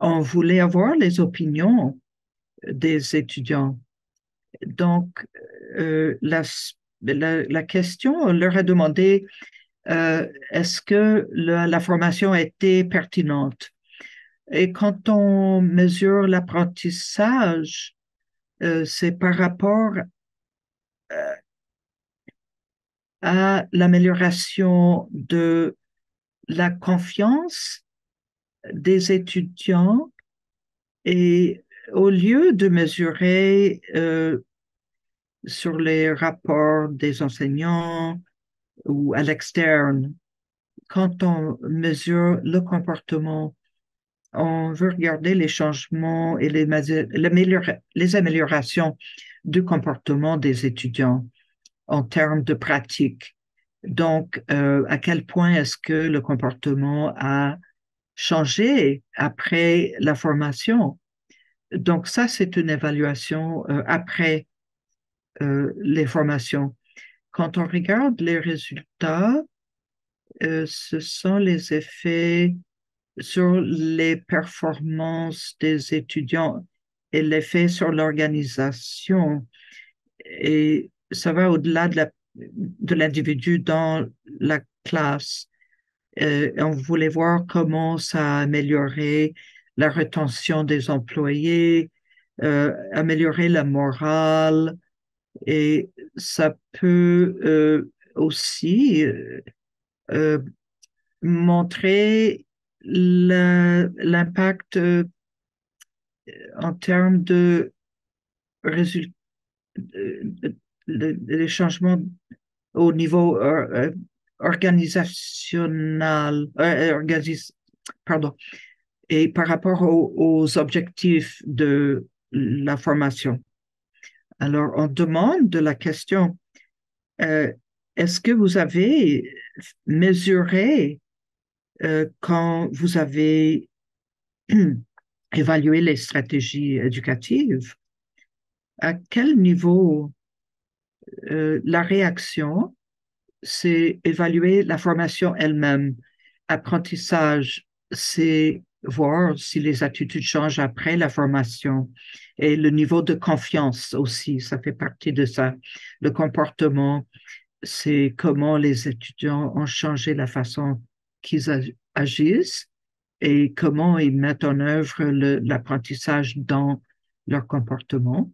on voulait avoir les opinions des étudiants. Donc, la question, on leur a demandé est-ce que la formation a été pertinente? Et quand on mesure l'apprentissage, c'est par rapport à l'amélioration de la confiance des étudiants et au lieu de mesurer sur les rapports des enseignants ou à l'externe, quand on mesure le comportement, on veut regarder les changements et les améliorations du comportement des étudiants en termes de pratique. Donc, à quel point est-ce que le comportement a changé après la formation? Donc, ça, c'est une évaluation après les formations. Quand on regarde les résultats, ce sont les effets sur les performances des étudiants et l'effet sur l'organisation. Et ça va au-delà de l'individu dans la classe. On voulait voir comment ça a amélioré la rétention des employés, améliorer la morale et ça peut aussi euh, montrer l'impact en termes de résultats, les changements au niveau organisationnel, pardon, et par rapport aux objectifs de la formation. Alors, on demande de la question, euh, est-ce que vous avez mesuré quand vous avez évalué les stratégies éducatives, à quel niveau la réaction, c'est évaluer la formation elle-même. Apprentissage, c'est voir si les attitudes changent après la formation. Et le niveau de confiance aussi, ça fait partie de ça. Le comportement, c'est comment les étudiants ont changé la façon qu'ils agissent et comment ils mettent en œuvre l'apprentissage dans leur comportement.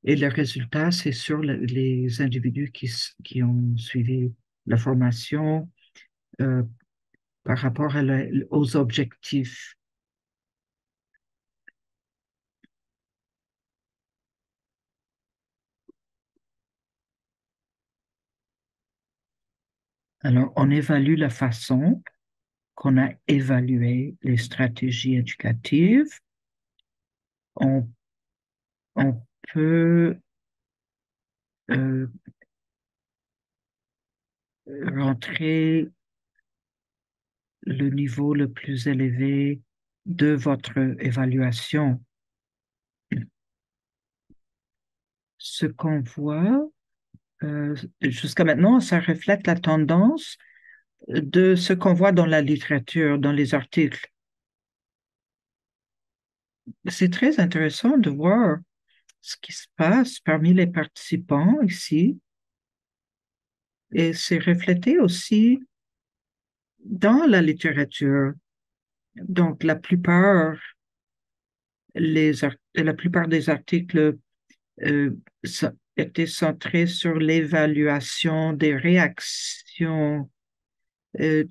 Et le résultat, c'est sur les individus qui ont suivi la formation euh, par rapport aux objectifs. Alors, on évalue la façon qu'on a évalué les stratégies éducatives. On, on peut euh, rentrer le niveau le plus élevé de votre évaluation. Ce qu'on voit jusqu'à maintenant, ça reflète la tendance de ce qu'on voit dans la littérature, dans les articles. C'est très intéressant de voir ce qui se passe parmi les participants ici et c'est reflété aussi dans la littérature, donc la plupart des articles étaient centrés sur l'évaluation des réactions.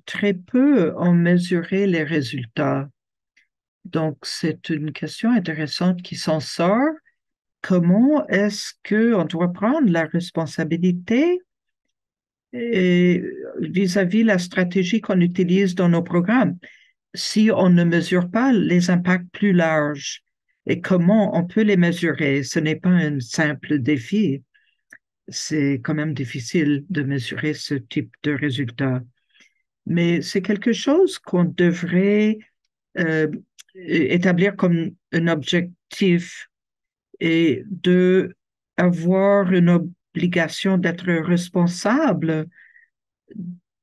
Très peu ont mesuré les résultats. Donc, c'est une question intéressante qui s'en sort. Comment est-ce qu'on doit prendre la responsabilité et vis-à-vis la stratégie qu'on utilise dans nos programmes si on ne mesure pas les impacts plus larges et comment on peut les mesurer? Ce n'est pas un simple défi. C'est quand même difficile de mesurer ce type de résultats. Mais c'est quelque chose qu'on devrait euh, établir comme un objectif et de avoir une obligation d'être responsable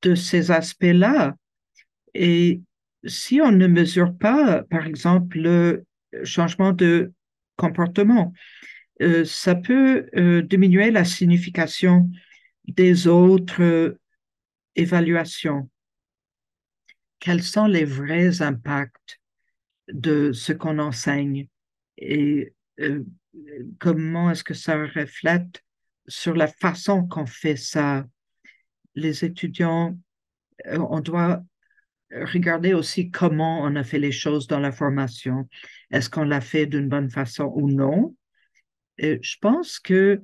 de ces aspects-là. Et si on ne mesure pas, par exemple, le changement de comportement, ça peut diminuer la signification des autres évaluations. Quels sont les vrais impacts de ce qu'on enseigne et comment est-ce que ça reflète sur la façon qu'on fait ça? Les étudiants, on doit regarder aussi comment on a fait les choses dans la formation. Est-ce qu'on l'a fait d'une bonne façon ou non? Et je pense que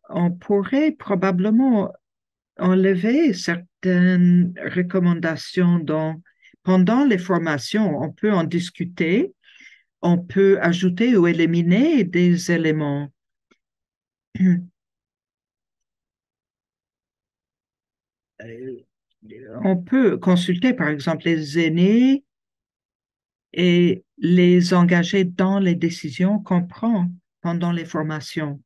on pourrait probablement enlever certaines recommandations pendant les formations. On peut en discuter, on peut ajouter ou éliminer des éléments. On peut consulter, par exemple, les aînés et les engager dans les décisions qu'on prend pendant les formations.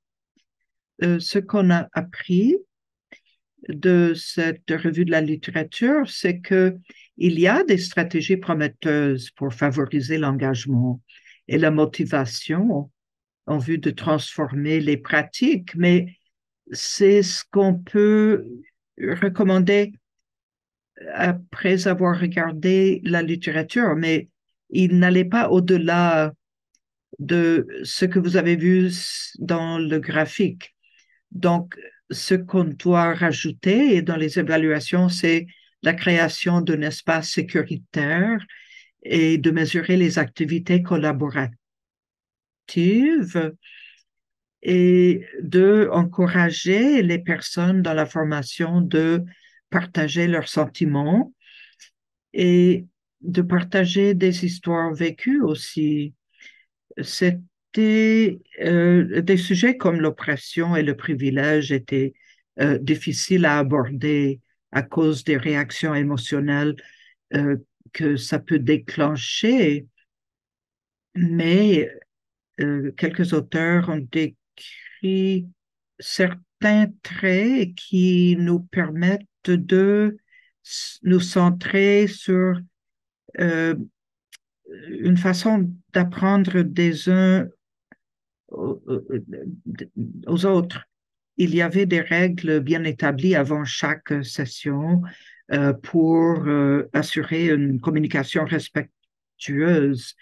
Ce qu'on a appris de cette revue de la littérature, c'est que il y a des stratégies prometteuses pour favoriser l'engagement et la motivation en vue de transformer les pratiques, mais c'est ce qu'on peut recommander après avoir regardé la littérature, mais il n'allait pas au-delà de ce que vous avez vu dans le graphique. Donc, ce qu'on doit rajouter dans les évaluations, c'est la création d'un espace sécuritaire et de mesurer les activités collaboratives et de encourager les personnes dans la formation de partager leurs sentiments et de partager des histoires vécues aussi. C'était des sujets comme l'oppression et le privilège étaient difficiles à aborder à cause des réactions émotionnelles euh, que ça peut déclencher, mais quelques auteurs ont décrit certains traits qui nous permettent de nous centrer sur euh, une façon d'apprendre des uns aux, aux autres. Il y avait des règles bien établies avant chaque session pour assurer une communication respectueuse.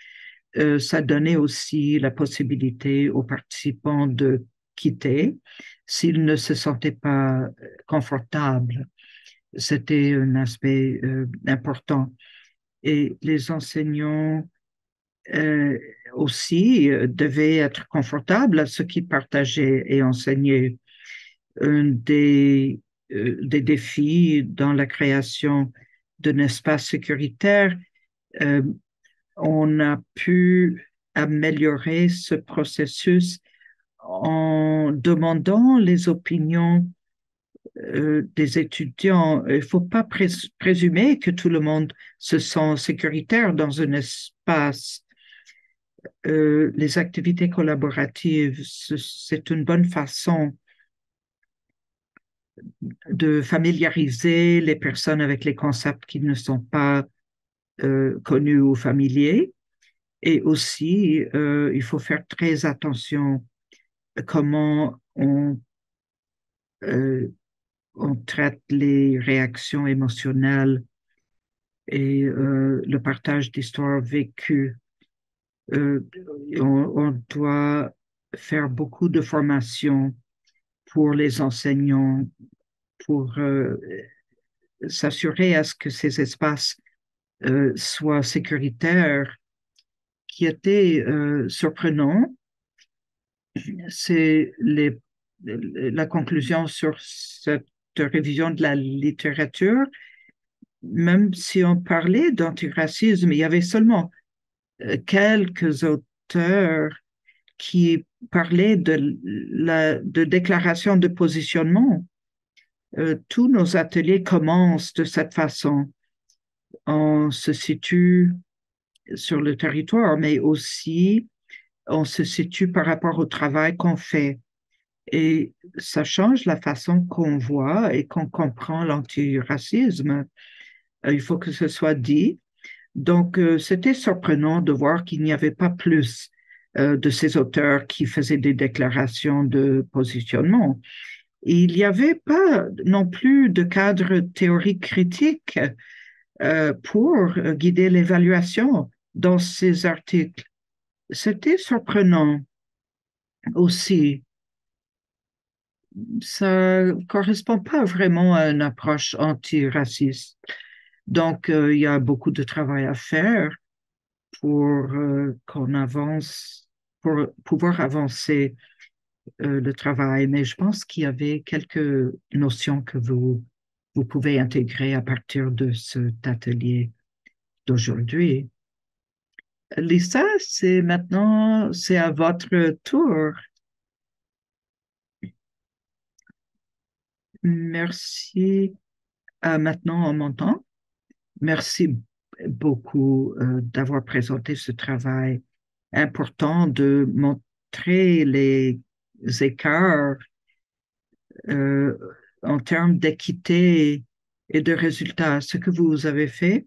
Ça donnait aussi la possibilité aux participants de quitter s'ils ne se sentaient pas confortables. C'était un aspect important. Et les enseignants euh, aussi devaient être confortables à ce qu'ils partageaient et enseignaient. Un des défis dans la création d'un espace sécuritaire, euh, on a pu améliorer ce processus en demandant les opinions des étudiants. Il ne faut pas présumer que tout le monde se sent sécuritaire dans un espace. Les activités collaboratives, c'est une bonne façon de familiariser les personnes avec les concepts qui ne sont pas connus ou familiers. Et aussi, il faut faire très attention à comment euh, on traite les réactions émotionnelles et le partage d'histoires vécues. Euh, on doit faire beaucoup de formations pour les enseignants, pour s'assurer à ce que ces espaces soient sécuritaires. Qui était surprenant, c'est la conclusion sur cette révision de la littérature. Même si on parlait d'antiracisme, il y avait seulement quelques auteurs qui parlaient de déclaration de positionnement. Tous nos ateliers commencent de cette façon. On se situe sur le territoire, mais aussi on se situe par rapport au travail qu'on fait. Et ça change la façon qu'on voit et qu'on comprend l'antiracisme. Il faut que ce soit dit. Donc, c'était surprenant de voir qu'il n'y avait pas plus de ces auteurs qui faisaient des déclarations de positionnement. Il n'y avait pas non plus de cadre théorique critique pour guider l'évaluation dans ces articles. C'était surprenant aussi. Ça ne correspond pas vraiment à une approche antiraciste. Donc, il y a beaucoup de travail à faire pour qu'on avance, pour pouvoir avancer le travail. Mais je pense qu'il y avait quelques notions que vous pouvez intégrer à partir de cet atelier d'aujourd'hui. Lisa, c'est maintenant, c'est à votre tour. Merci. Maintenant, on m'entend. Merci beaucoup d'avoir présenté ce travail important de montrer les écarts euh, en termes d'équité et de résultats. Ce que vous avez fait,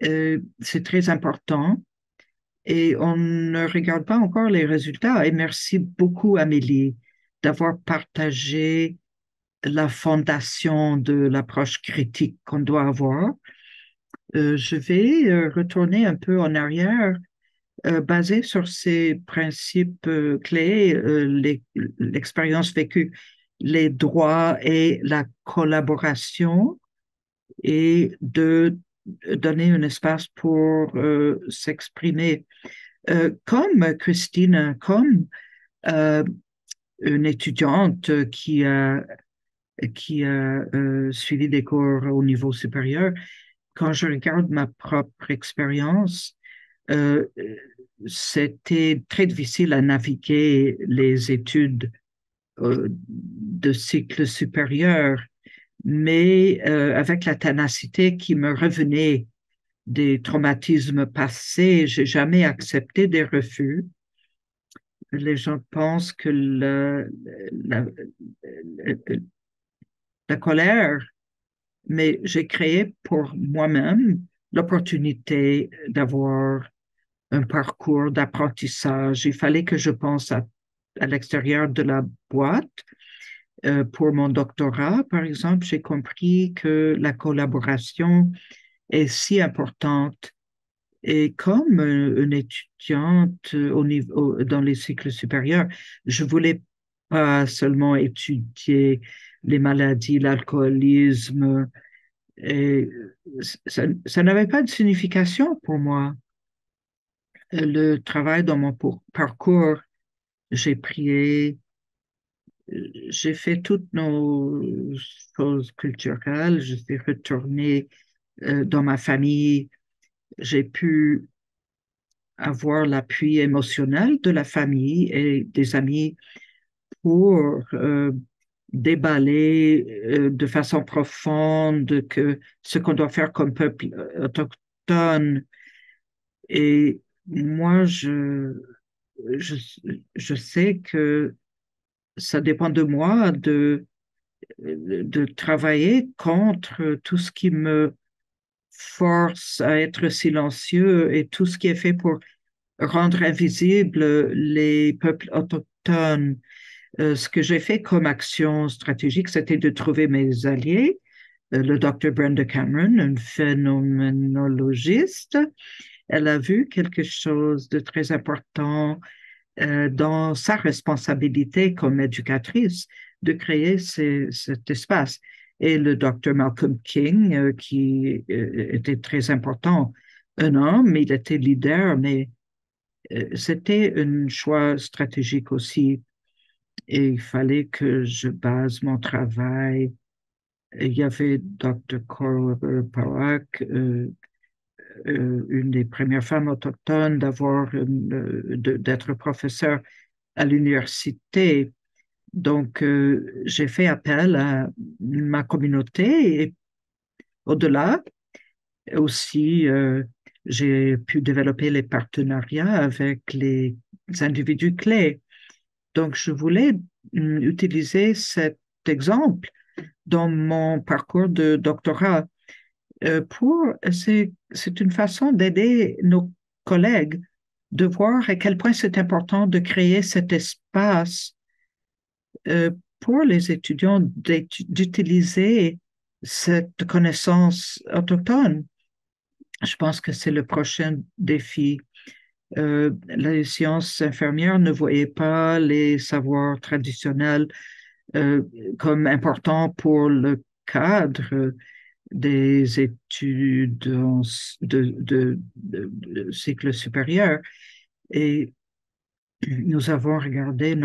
c'est très important et on ne regarde pas encore les résultats. Et merci beaucoup, Amélie, d'avoir partagé la fondation de l'approche critique qu'on doit avoir. Je vais retourner un peu en arrière, basé sur ces principes clés, l'expérience vécue, les droits et la collaboration, et de donner un espace pour s'exprimer. Comme Christine, comme euh, une étudiante qui a suivi des cours au niveau supérieur, quand je regarde ma propre expérience, euh, c'était très difficile à naviguer les études de cycle supérieur, mais avec la ténacité qui me revenait des traumatismes passés, j'ai jamais accepté des refus. Les gens pensent que la, la colère, mais j'ai créé pour moi-même l'opportunité d'avoir un parcours d'apprentissage. Il fallait que je pense à l'extérieur de la boîte. Pour mon doctorat, par exemple, j'ai compris que la collaboration est si importante. Et comme une étudiante dans les cycles supérieurs, je voulais pas seulement étudier les maladies, l'alcoolisme, et ça n'avait pas de signification pour moi. Le travail dans mon parcours, j'ai prié, j'ai fait toutes nos choses culturelles, je suis retournée dans ma famille, j'ai pu avoir l'appui émotionnel de la famille et des amis pour déballer de façon profonde que ce qu'on doit faire comme peuple autochtone. Et moi, je, je sais que ça dépend de moi de travailler contre tout ce qui me force à être silencieux et tout ce qui est fait pour rendre invisibles les peuples autochtones. Ce que j'ai fait comme action stratégique, c'était de trouver mes alliés le docteur Brenda Cameron, une phénoménologiste. Elle a vu quelque chose de très important dans sa responsabilité comme éducatrice de créer cet espace. Et le docteur Malcolm King, qui était très important, un homme, il était leader, mais c'était un choix stratégique aussi. Et il fallait que je base mon travail. Il y avait Dr. Cora Powack, une des premières femmes autochtones d'être professeur à l'université. Donc, j'ai fait appel à ma communauté et au-delà, aussi, j'ai pu développer les partenariats avec les individus clés. Donc, je voulais utiliser cet exemple dans mon parcours de doctorat c'est une façon d'aider nos collègues de voir à quel point c'est important de créer cet espace pour les étudiants d'utiliser cette connaissance autochtone. Je pense que c'est le prochain défi. Les sciences infirmières ne voyaient pas les savoirs traditionnels euh, comme importants pour le cadre des études de cycle supérieur. Et nous avons regardé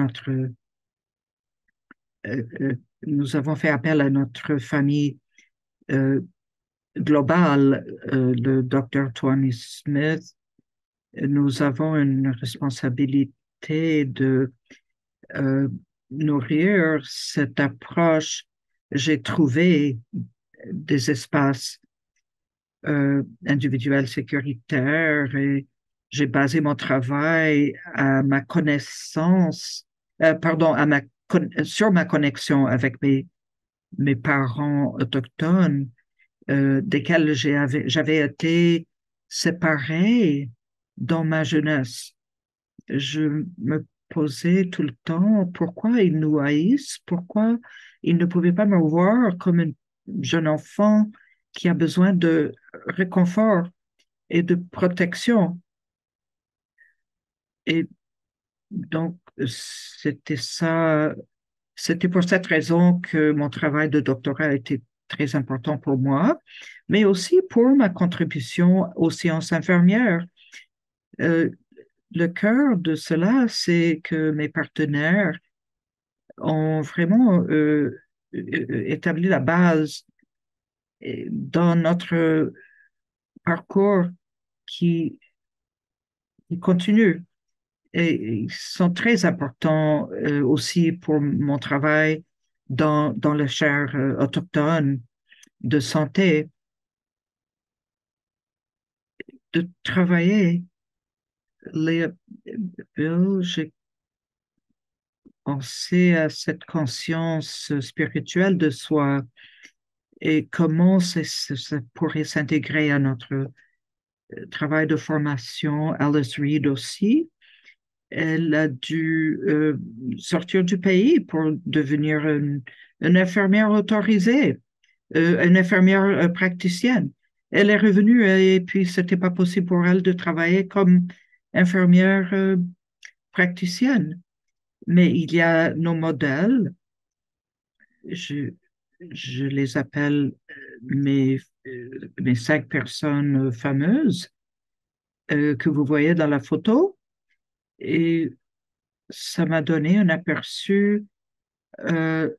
nous avons fait appel à notre famille euh, globale, le docteur Tony Smith. Nous avons une responsabilité de euh, nourrir cette approche. J'ai trouvé des espaces individuels sécuritaires et j'ai basé mon travail à ma connaissance, pardon, sur ma connexion avec mes parents autochtones, desquels j'avais été séparé dans ma jeunesse. Je me posais tout le temps pourquoi ils nous haïssent, pourquoi ils ne pouvaient pas me voir comme un jeune enfant qui a besoin de réconfort et de protection. Et donc, c'était pour cette raison que mon travail de doctorat a été très important pour moi, mais aussi pour ma contribution aux sciences infirmières. Euh, le cœur de cela, c'est que mes partenaires ont vraiment établi la base dans notre parcours qui, qui continue. Et ils sont très importants aussi pour mon travail dans les chaires autochtones de santé, de travailler les j'ai pensé à cette conscience spirituelle de soi et comment ça pourrait s'intégrer à notre travail de formation. Alice Reed aussi, elle a dû sortir du pays pour devenir une infirmière autorisée, une infirmière praticienne. Elle est revenue et puis c'était pas possible pour elle de travailler comme infirmière praticienne. Mais il y a nos modèles, je, je les appelle mes 5 personnes fameuses que vous voyez dans la photo. Et ça m'a donné un aperçu euh,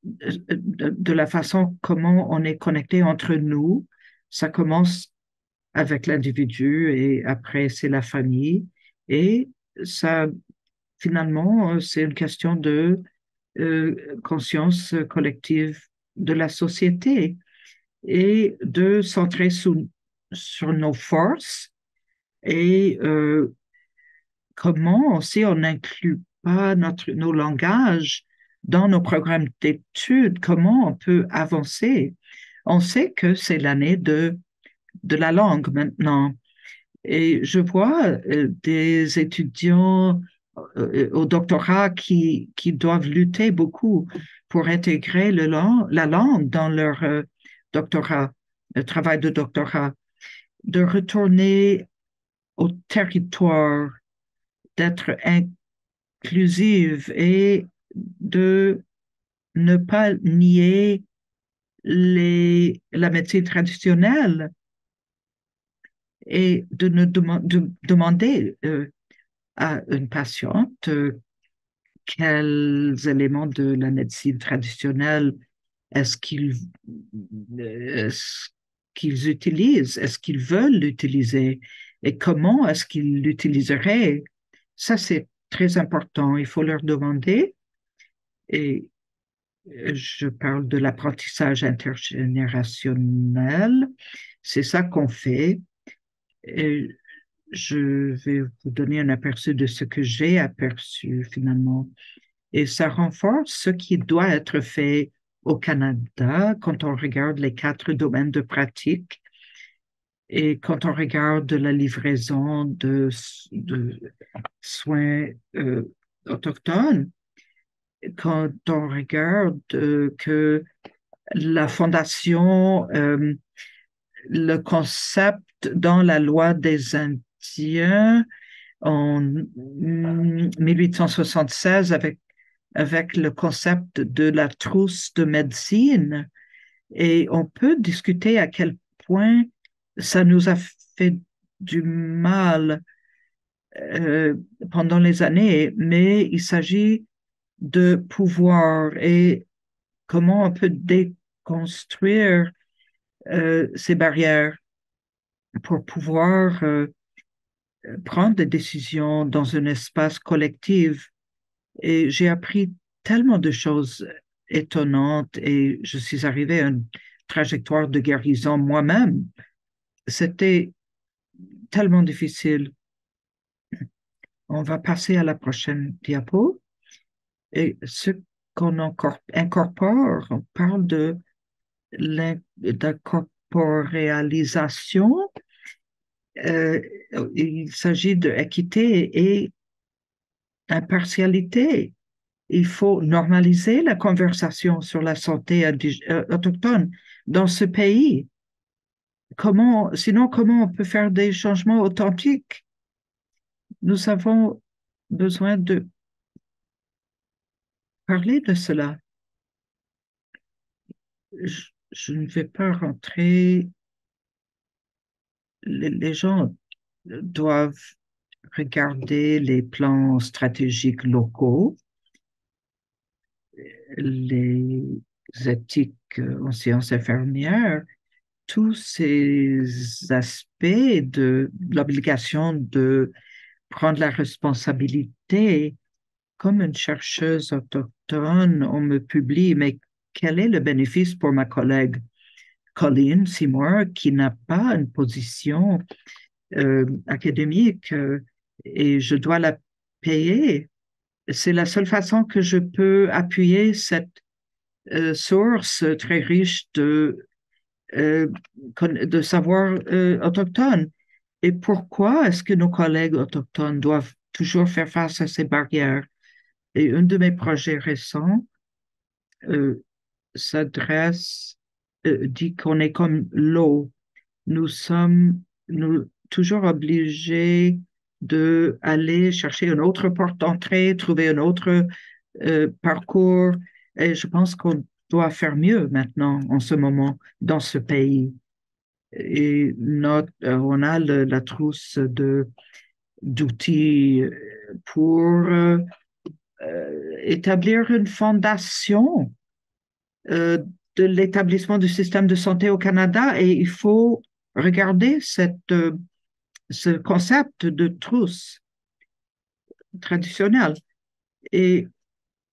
de la façon comment on est connecté entre nous. Ça commence avec l'individu et après c'est la famille. Et ça, finalement, c'est une question de conscience collective de la société et de centrer sur nos forces et comment aussi on n'inclut pas nos langages dans nos programmes d'études, comment on peut avancer. On sait que c'est l'année de la langue maintenant. Et je vois des étudiants au doctorat qui doivent lutter beaucoup pour intégrer la langue dans leur doctorat, le travail de doctorat, de retourner au territoire, d'être inclusive et de ne pas nier la médecine traditionnelle et de, ne de demander à une patiente quels éléments de la médecine traditionnelle est-ce qu'ils est qu'ils utilisent, est-ce qu'ils veulent l'utiliser et comment est-ce qu'ils l'utiliseraient. Ça, c'est très important. Il faut leur demander et je parle de l'apprentissage intergénérationnel. C'est ça qu'on fait. Et je vais vous donner un aperçu de ce que j'ai aperçu finalement. Et ça renforce ce qui doit être fait au Canada quand on regarde les 4 domaines de pratique et quand on regarde la livraison de soins autochtones, quand on regarde que la fondation, le concept dans la loi des Indiens en 1876 avec le concept de la trousse de médecine. Et on peut discuter à quel point ça nous a fait du mal euh, pendant les années, mais il s'agit de pouvoir et comment on peut déconstruire ces barrières pour pouvoir prendre des décisions dans un espace collectif. Et j'ai appris tellement de choses étonnantes et je suis arrivé à une trajectoire de guérison moi-même. C'était tellement difficile. On va passer à la prochaine diapo. Et ce qu'on incorpore, on parle de l'incorporéalisation. Euh, il s'agit d'équité et impartialité. Il faut normaliser la conversation sur la santé autochtone dans ce pays. Sinon, comment on peut faire des changements authentiques? Nous avons besoin de parler de cela. Je ne vais pas rentrer. Les gens doivent regarder les plans stratégiques locaux, les éthiques en sciences infirmières, tous ces aspects de l'obligation de prendre la responsabilité. Comme une chercheuse autochtone, on me publie, mais quel est le bénéfice pour ma collègue Colleen Seymour qui n'a pas une position académique et je dois la payer? C'est la seule façon que je peux appuyer cette source très riche euh, de savoir autochtone. Et pourquoi est-ce que nos collègues autochtones doivent toujours faire face à ces barrières? Et un de mes projets récents euh, s'adresse, dit qu'on est comme l'eau. Nous sommes toujours obligés de aller chercher une autre porte d'entrée, trouver un autre parcours. Et je pense qu'on doit faire mieux maintenant, en ce moment, dans ce pays. Et on a la trousse d'outils pour établir une fondation euh, de l'établissement du système de santé au Canada et il faut regarder ce concept de trousse traditionnelle. Et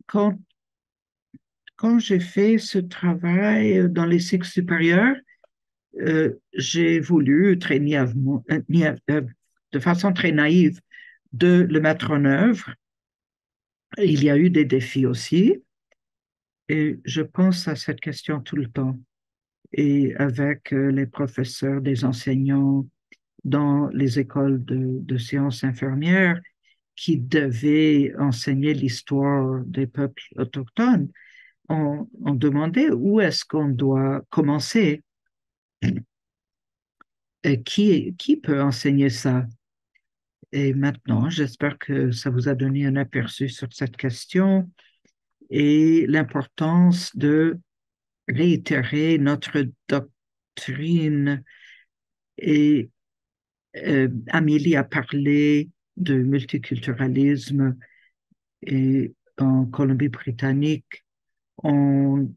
quand, quand j'ai fait ce travail dans les cycles supérieurs, j'ai voulu très de façon très naïve de le mettre en œuvre. Il y a eu des défis aussi et je pense à cette question tout le temps. Et avec les professeurs, des enseignants dans les écoles de sciences infirmières qui devaient enseigner l'histoire des peuples autochtones, on demandait où est-ce qu'on doit commencer. Qui peut enseigner ça? Et maintenant, j'espère que ça vous a donné un aperçu sur cette question et l'importance de réitérer notre doctrine. Et Amélie a parlé de multiculturalisme et en Colombie-Britannique, on,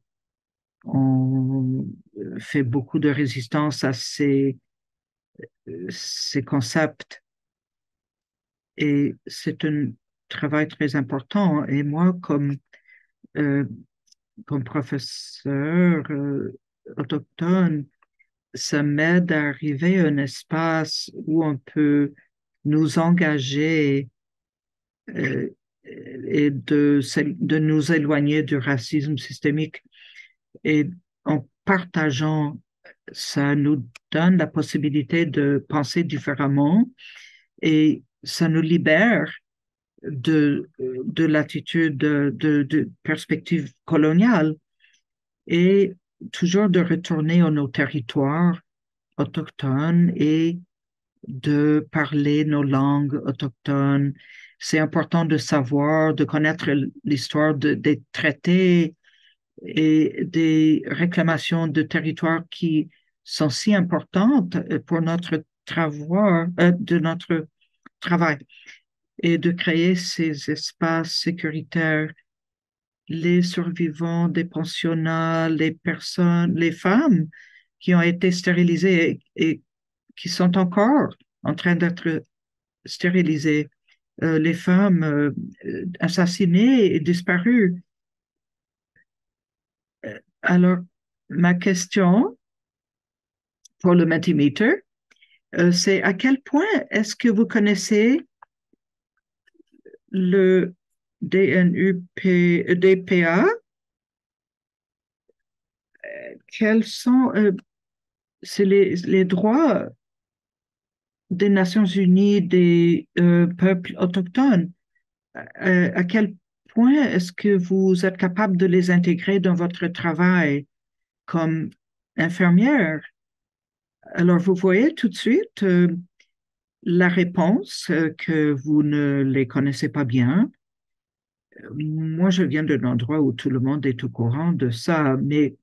on fait beaucoup de résistance à ces concepts et c'est un travail très important. Et moi, euh, comme professeur autochtone, ça m'aide à arriver à un espace où on peut nous engager euh, et de nous éloigner du racisme systémique. Et en partageant, ça nous donne la possibilité de penser différemment et ça nous libère de l'attitude de perspective coloniale et toujours de retourner à nos territoires autochtones et de parler nos langues autochtones. C'est important de savoir, de connaître l'histoire des traités et des réclamations de territoires qui sont si importantes pour de notre travail et de créer ces espaces sécuritaires. Les survivants des pensionnats, les personnes, les femmes qui ont été stérilisées et qui sont encore en train d'être stérilisées, les femmes assassinées et disparues. Alors, ma question pour le Mentimeter, c'est à quel point est-ce que vous connaissez le DPA? Quels sont c'est les droits des Nations Unies des peuples autochtones? À quel point est-ce que vous êtes capable de les intégrer dans votre travail comme infirmière? Alors, vous voyez tout de suite la réponse que vous ne les connaissez pas bien. Moi, je viens d'un endroit où tout le monde est au courant de ça, mais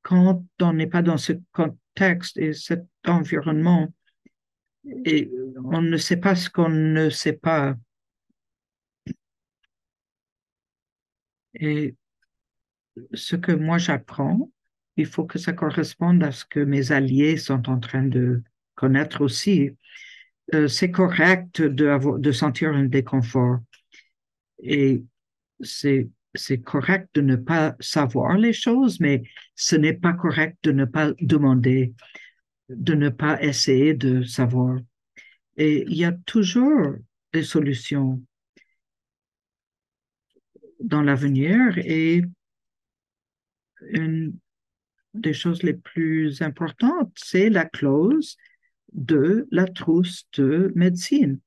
quand on n'est pas dans ce contexte et cet environnement, et on ne sait pas ce qu'on ne sait pas, et ce que moi j'apprends, il faut que ça corresponde à ce que mes alliés sont en train de connaître aussi. C'est correct de sentir un déconfort et c'est correct de ne pas savoir les choses, mais ce n'est pas correct de ne pas demander, de ne pas essayer de savoir. Et il y a toujours des solutions dans l'avenir et une des choses les plus importantes, c'est la clause de la trousse de médecine.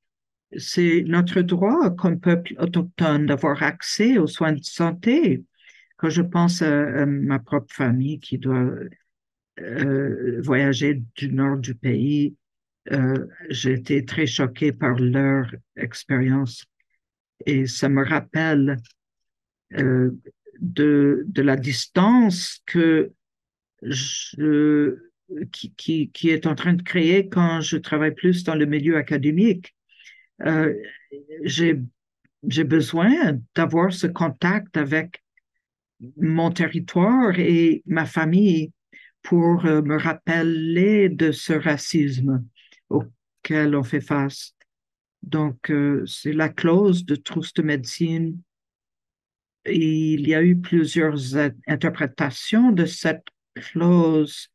C'est notre droit comme peuple autochtone d'avoir accès aux soins de santé. Quand je pense à ma propre famille qui doit voyager du nord du pays, j'ai été très choquée par leur expérience et ça me rappelle euh, de la distance je, qui est en train de créer quand je travaille plus dans le milieu académique. Euh, j'ai, j'ai besoin d'avoir ce contact avec mon territoire et ma famille pour me rappeler de ce racisme auquel on fait face. Donc, c'est la clause de trousse de médecine. Il y a eu plusieurs interprétations de cette clause.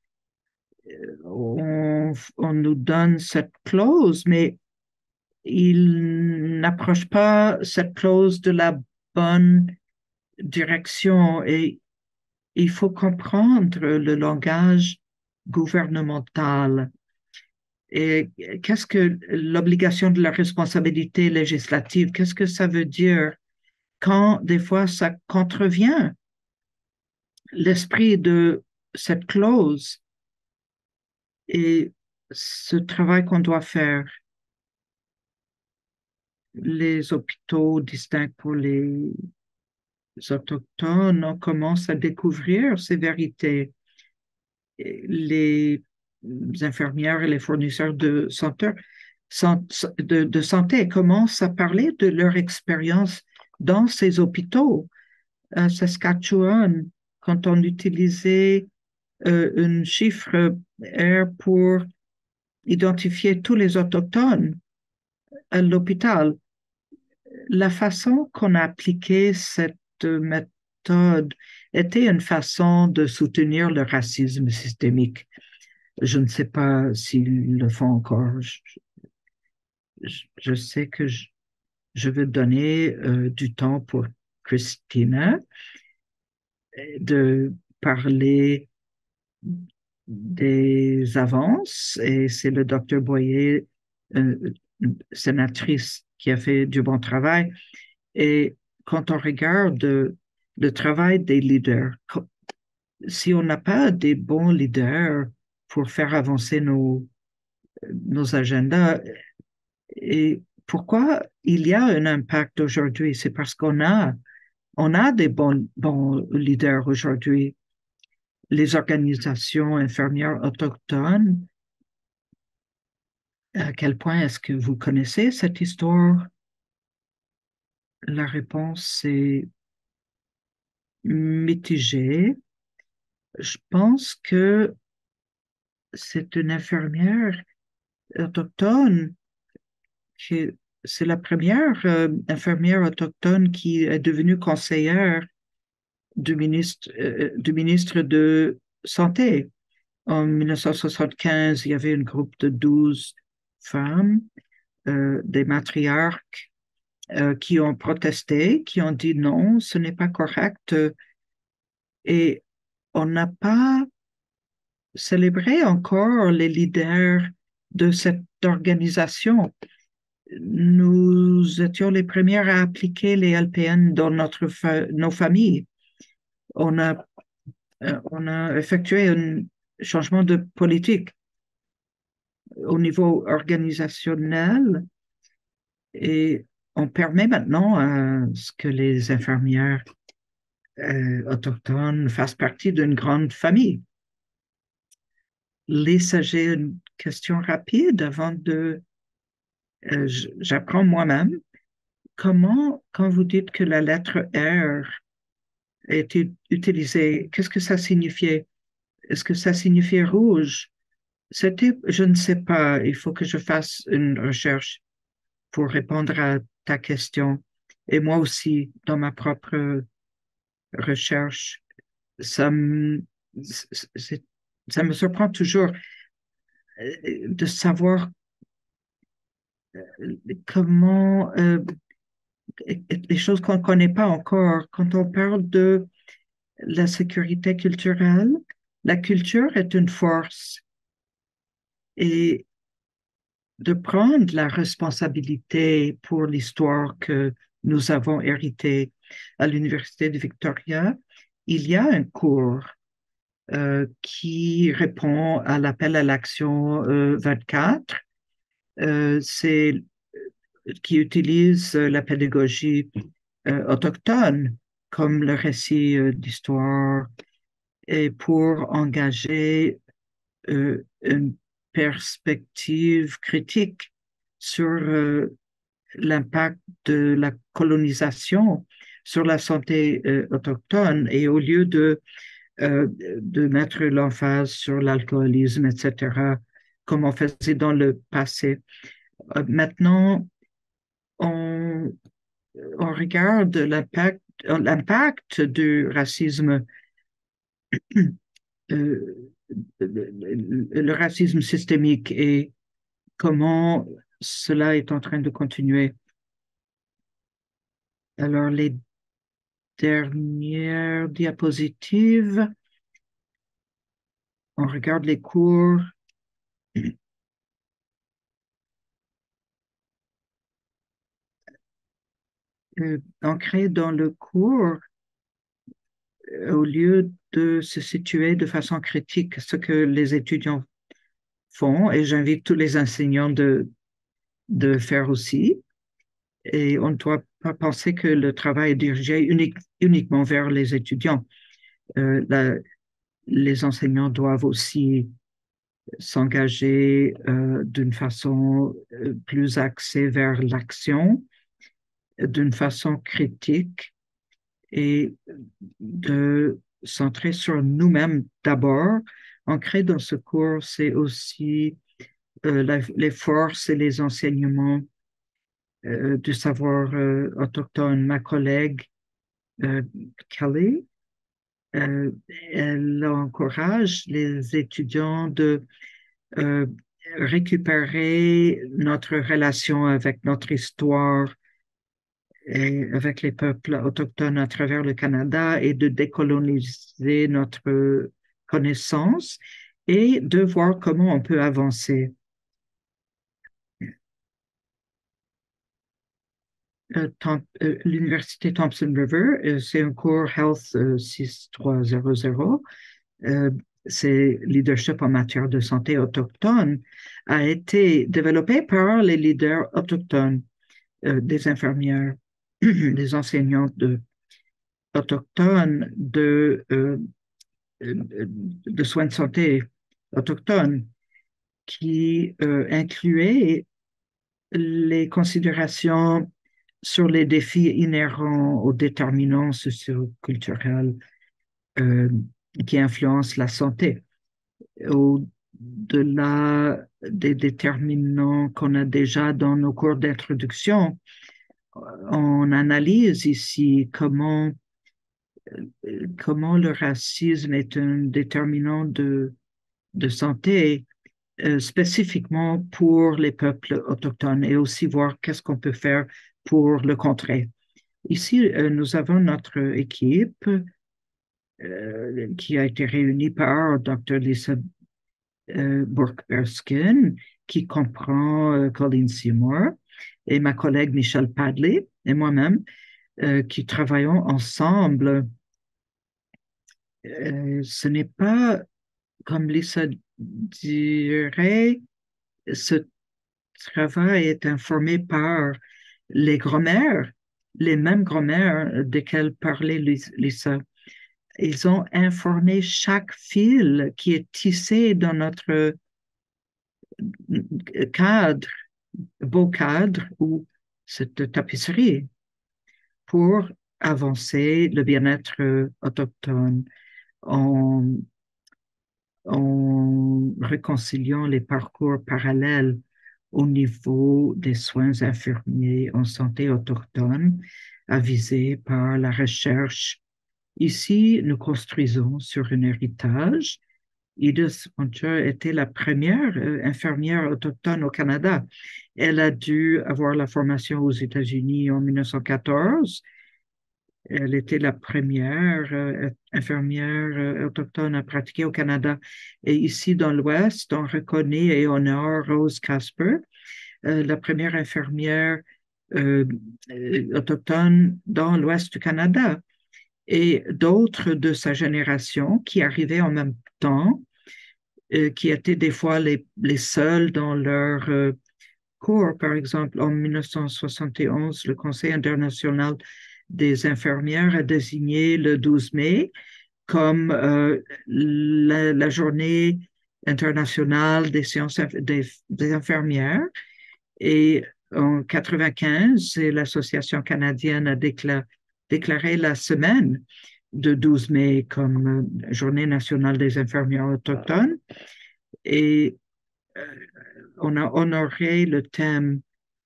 On nous donne cette clause, mais il n'approche pas cette clause de la bonne direction et il faut comprendre le langage gouvernemental. Et qu'est-ce que l'obligation de la responsabilité législative, qu'est-ce que ça veut dire quand des fois ça contrevient l'esprit de cette clause? Et ce travail qu'on doit faire, les hôpitaux distincts pour les autochtones, on commence à découvrir ces vérités. Les infirmières et les fournisseurs de santé commencent à parler de leur expérience dans ces hôpitaux. À Saskatchewan, quand on utilisait un chiffre R pour identifier tous les autochtones à l'hôpital, la façon qu'on a appliqué cette méthode était une façon de soutenir le racisme systémique. Je ne sais pas s'ils le font encore. Je sais que je veux donner du temps pour Christina de parler des avances et c'est le docteur Boyer, sénatrice, qui a fait du bon travail. Et quand on regarde le travail des leaders, si on n'a pas des bons leaders pour faire avancer nos agendas, et pourquoi il y a un impact aujourd'hui, c'est parce on a des bons leaders aujourd'hui. Les organisations infirmières autochtones, à quel point est-ce que vous connaissez cette histoire? La réponse est mitigée. Je pense que c'est une infirmière autochtone qui c'est la première infirmière autochtone qui est devenue conseillère du ministre de Santé. En 1975, il y avait un groupe de 12 femmes, des matriarches, qui ont protesté, qui ont dit non, ce n'est pas correct. Et on n'a pas célébré encore les leaders de cette organisation. Nous étions les premières à appliquer les LPN dans nos familles. On a, on a effectué un changement de politique au niveau organisationnel et on permet maintenant à ce que les infirmières autochtones fassent partie d'une grande famille. Lisa, j'ai une question rapide avant de... j'apprends moi-même. Comment, quand vous dites que la lettre R est utilisée, qu'est-ce que ça signifiait? Est-ce que ça signifiait rouge? C'était, je ne sais pas, il faut que je fasse une recherche pour répondre à ta question. Et moi aussi, dans ma propre recherche, ça me, c'est- ça me surprend toujours de savoir comment les choses qu'on ne connaît pas encore. Quand on parle de la sécurité culturelle, la culture est une force et de prendre la responsabilité pour l'histoire que nous avons héritée à l'Université de Victoria, il y a un cours qui répond à l'appel à l'action 24. C'est qui utilise la pédagogie autochtone comme le récit d'histoire et pour engager une perspective critique sur l'impact de la colonisation sur la santé autochtone et au lieu de mettre l'emphase sur l'alcoolisme, etc., comme on faisait dans le passé. Maintenant, on, on regarde l'impact du racisme, euh, le racisme systémique et comment cela est en train de continuer. Alors, les dernières diapositives, on regarde les cours. Ancrés dans le cours, au lieu de se situer de façon critique, ce que les étudiants font et j'invite tous les enseignants de faire aussi. Et on ne doit pas penser que le travail est dirigé uniquement vers les étudiants. La, les enseignants doivent aussi s'engager d'une façon plus axée vers l'action, d'une façon critique et de centrer sur nous-mêmes d'abord. Ancré dans ce cours, c'est aussi les forces et les enseignements du savoir autochtone. Ma collègue euh, Kelly, euh, elle encourage les étudiants de euh, récupérer notre relation avec notre histoire et avec les peuples autochtones à travers le Canada et de décoloniser notre connaissance et de voir comment on peut avancer. L'Université Thompson River, c'est un cours Health 6300. Euh, c'est leadership en matière de santé autochtone, a été développé par les leaders autochtones, des infirmières, des enseignantes autochtones de soins de santé autochtones qui incluaient les considérations sur les défis inhérents aux déterminants socioculturels euh, qui influencent la santé. Au-delà des déterminants qu'on a déjà dans nos cours d'introduction, on analyse ici comment le racisme est un déterminant de santé spécifiquement pour les peuples autochtones et aussi voir qu'est-ce qu'on peut faire pour le contrer. Ici, nous avons notre équipe qui a été réunie par Dr. Lisa Burke-Erskine, qui comprend Colleen Seymour et ma collègue Michelle Padley et moi-même, qui travaillons ensemble. Ce n'est pas, comme Lisa dirait, ce travail est informé par les grand-mères, les mêmes grand-mères desquelles parlait Lisa. Ils ont informé chaque fil qui est tissé dans notre cadre, beau cadre ou cette tapisserie pour avancer le bien-être autochtone en, en réconciliant les parcours parallèles au niveau des soins infirmiers en santé autochtone avisés par la recherche. Ici, nous construisons sur un héritage. Edith Hunter était la première infirmière autochtone au Canada. Elle a dû avoir la formation aux États-Unis en 1914. Elle était la première infirmière autochtone à pratiquer au Canada. Et ici, dans l'Ouest, on reconnaît et honore Rose Casper, la première infirmière euh, autochtone dans l'Ouest du Canada. Et d'autres de sa génération qui arrivaient en même temps, qui étaient des fois les seuls dans leur cours. Par exemple, en 1971, le Conseil international des infirmières a désigné le 12 mai comme la journée internationale des sciences des infirmières. Et en 95, c'est l'Association canadienne a déclaré la semaine de 12 mai comme journée nationale des infirmières autochtones. Et euh, on a honoré le thème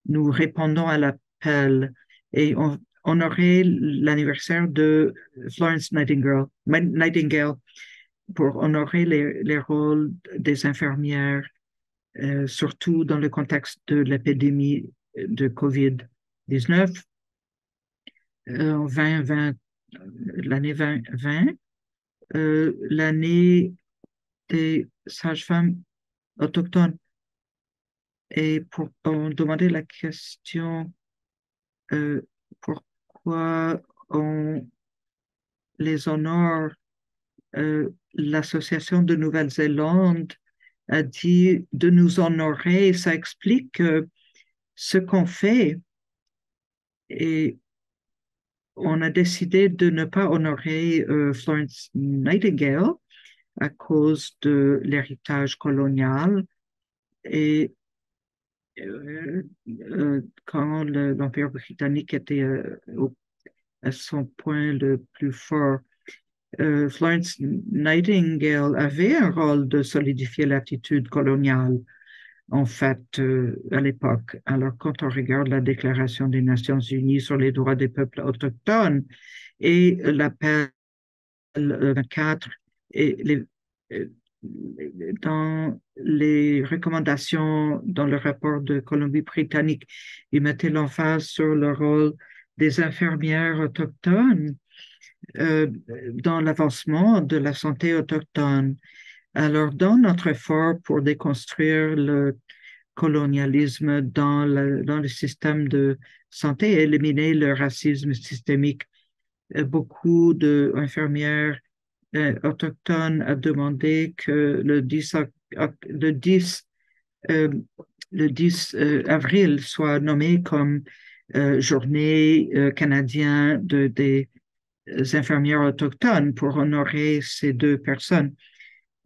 Nous répondons à l'appel et on honoré l'anniversaire de Florence Nightingale pour honorer les rôles des infirmières, surtout dans le contexte de l'épidémie de COVID-19 en 2020, l'année 2020, l'année des sages-femmes autochtones. Et pour demander la question euh, pourquoi on les honore, l'Association de Nouvelle-Zélande a dit de nous honorer. Ça explique ce qu'on fait. Et on a décidé de ne pas honorer Florence Nightingale à cause de l'héritage colonial. Et quand l'Empire britannique était à son point le plus fort, Florence Nightingale avait un rôle de solidifier l'attitude coloniale, en fait, à l'époque. Alors, quand on regarde la Déclaration des Nations Unies sur les droits des peuples autochtones et l'appel 24 et euh, dans les recommandations dans le rapport de Colombie-Britannique, ils mettaient l'emphase sur le rôle des infirmières autochtones euh, dans l'avancement de la santé autochtone. Alors, dans notre effort pour déconstruire le colonialisme dans le système de santé et éliminer le racisme systémique, beaucoup d'infirmières autochtones ont demandé que le 10, euh, le 10 avril soit nommé comme journée canadienne des infirmières autochtones pour honorer ces deux personnes.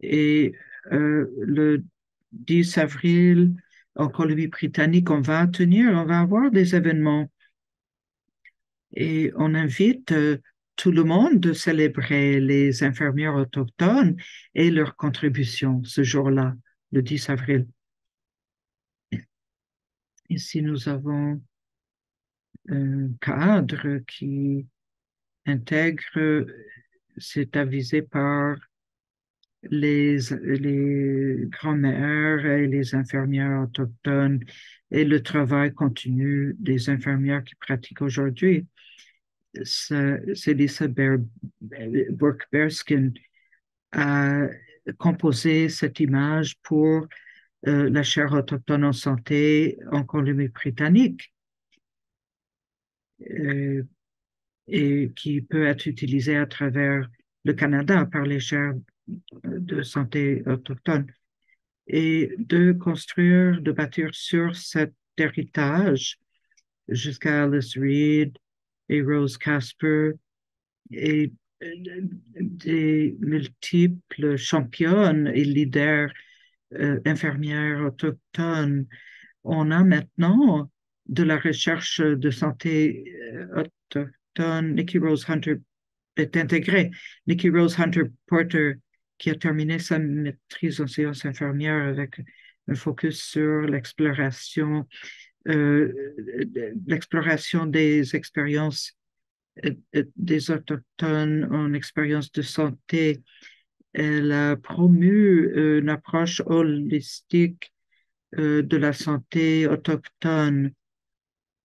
Et le 10 avril, en Colombie-Britannique, on va avoir des événements et on invite tout le monde de célébrer les infirmières autochtones et leur contribution ce jour-là, le 10 avril. Ici, nous avons un cadre qui intègre, c'est avisé par les grands-mères et les infirmières autochtones et le travail continu des infirmières qui pratiquent aujourd'hui. C'est Lisa Burke-Berskin a composé cette image pour la chaire autochtone en santé en Colombie-Britannique euh, et qui peut être utilisée à travers le Canada par les chaires de santé autochtone. Et de construire, de bâtir sur cet héritage jusqu'à Alice Reed et Rose Casper et des multiples championnes et leaders infirmières autochtones. On a maintenant de la recherche de santé autochtone. Nikki Rose Hunter est intégrée. Nikki Rose Hunter Porter, qui a terminé sa maîtrise en sciences infirmières avec un focus sur euh, l'exploration des expériences des autochtones en expérience de santé. Elle a promu une approche holistique de la santé autochtone.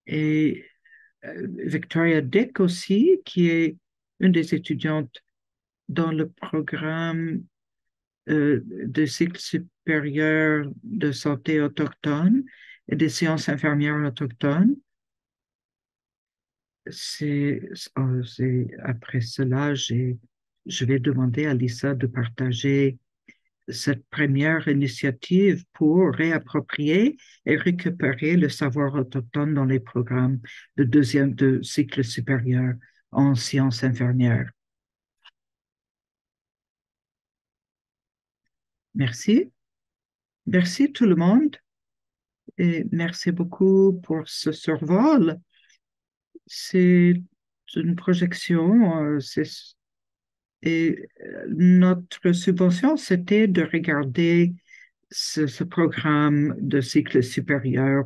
Et Victoria Dick aussi, qui est une des étudiantes dans le programme de cycle supérieur de santé autochtone et des sciences infirmières autochtones. Après cela, je vais demander à Lisa de partager cette première initiative pour réapproprier et récupérer le savoir autochtone dans les programmes de cycle supérieur en sciences infirmières. Merci. Merci tout le monde et merci beaucoup pour ce survol. C'est une projection, et notre subvention, c'était de regarder ce programme de cycle supérieur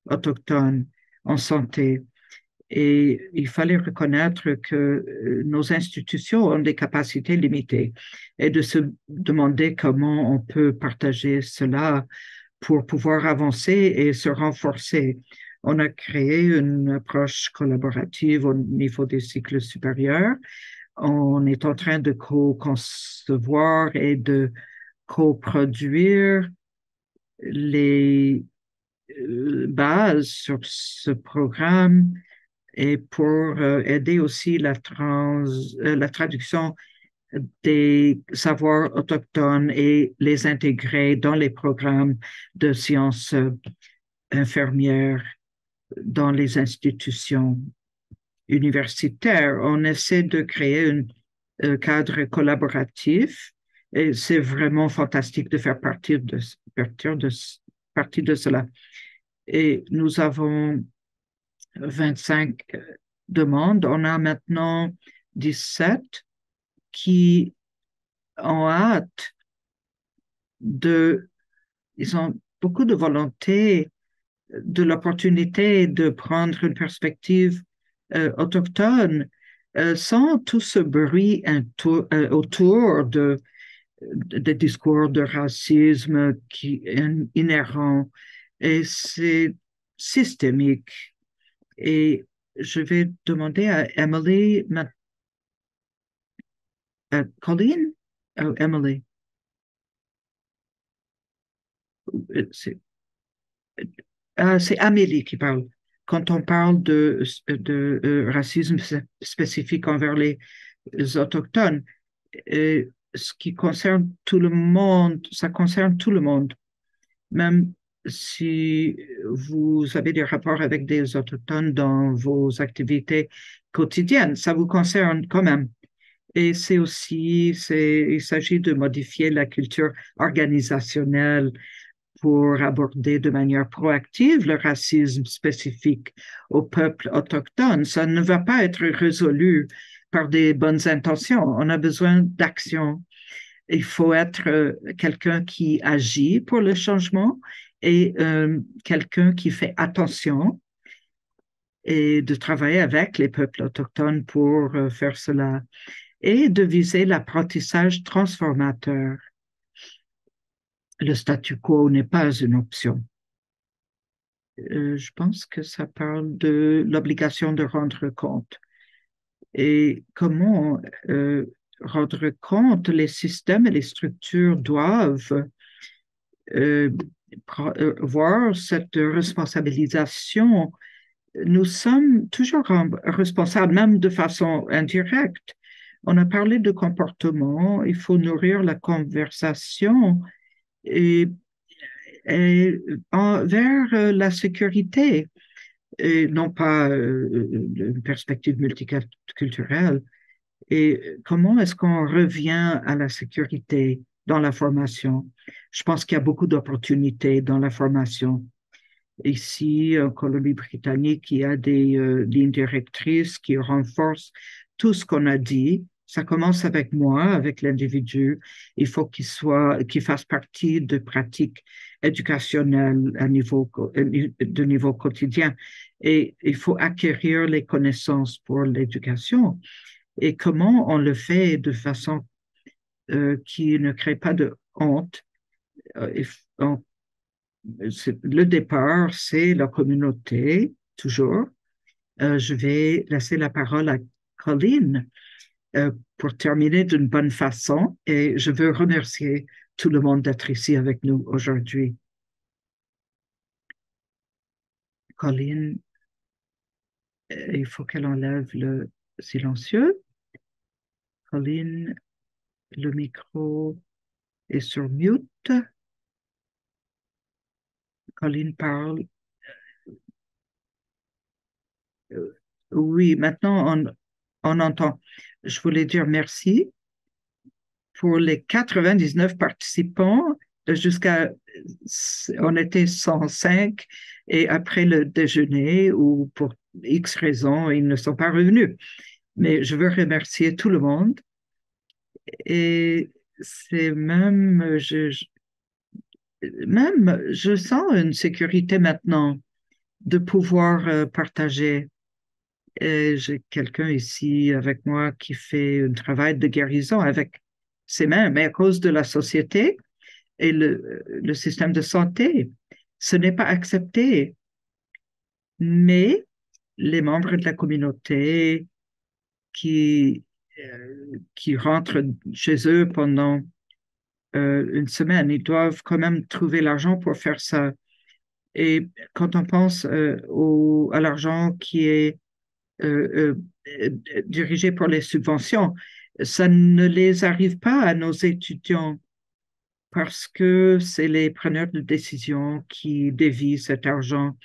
autochtone en santé. Et il fallait reconnaître que nos institutions ont des capacités limitées et de se demander comment on peut partager cela pour pouvoir avancer et se renforcer. On a créé une approche collaborative au niveau des cycles supérieurs. On est en train de co-concevoir et de coproduire les bases sur ce programme et pour aider aussi la traduction des savoirs autochtones et les intégrer dans les programmes de sciences infirmières dans les institutions universitaires. On essaie de créer un cadre collaboratif et c'est vraiment fantastique de faire partie de cela. Et nous avons 25 demandes. On a maintenant 17 qui ont hâte ils ont beaucoup de volonté, de l'opportunité de prendre une perspective autochtone sans tout ce bruit autour des discours de racisme qui est inhérent et c'est systémique. Et je vais demander à Emily, Colleen, Emily, c'est c'est Amélie qui parle. Quand on parle de racisme spécifique envers les autochtones, ce qui concerne tout le monde, ça concerne tout le monde. Même si vous avez des rapports avec des autochtones dans vos activités quotidiennes, ça vous concerne quand même. Et il s'agit de modifier la culture organisationnelle pour aborder de manière proactive le racisme spécifique aux peuples autochtones. Ça ne va pas être résolu par des bonnes intentions. On a besoin d'action. Il faut être quelqu'un qui agit pour le changement et quelqu'un qui fait attention et de travailler avec les peuples autochtones pour faire cela et de viser l'apprentissage transformateur. Le statu quo n'est pas une option. Je pense que ça parle de l'obligation de rendre compte. Et comment rendre compte, les systèmes et les structures doivent euh, voir cette responsabilisation. Nous sommes toujours responsables, même de façon indirecte. On a parlé de comportement, il faut nourrir la conversation et, vers la sécurité, et non pas une perspective multiculturelle. Et comment est-ce qu'on revient à la sécurité dans la formation? Je pense qu'il y a beaucoup d'opportunités dans la formation. Ici, en Colombie-Britannique, il y a des lignes directrices qui renforcent tout ce qu'on a dit. Ça commence avec moi, avec l'individu. Il faut qu'il fasse partie de pratiques éducationnelles de niveau quotidien. Et il faut acquérir les connaissances pour l'éducation. Et comment on le fait de façon qui ne crée pas de honte. On le départ, c'est la communauté, toujours. Je vais laisser la parole à Colleen pour terminer d'une bonne façon et je veux remercier tout le monde d'être ici avec nous aujourd'hui. Colleen, il faut qu'elle enlève le silencieux. Colleen, le micro est sur mute. Colleen parle. Oui, maintenant on entend. Je voulais dire merci pour les 99 participants jusqu'à, on était 105 et après le déjeuner ou pour X raisons, ils ne sont pas revenus. Mais je veux remercier tout le monde et c'est même, je sens une sécurité maintenant de pouvoir partager. Et j'ai quelqu'un ici avec moi qui fait un travail de guérison avec ses mains, mais à cause de la société et le système de santé, ce n'est pas accepté. Mais les membres de la communauté qui rentrent chez eux pendant une semaine, ils doivent quand même trouver l'argent pour faire ça. Et quand on pense à l'argent qui est dirigé pour les subventions, Ça ne les arrive pas à nos étudiants parce que c'est les preneurs de décision qui dévient cet argent.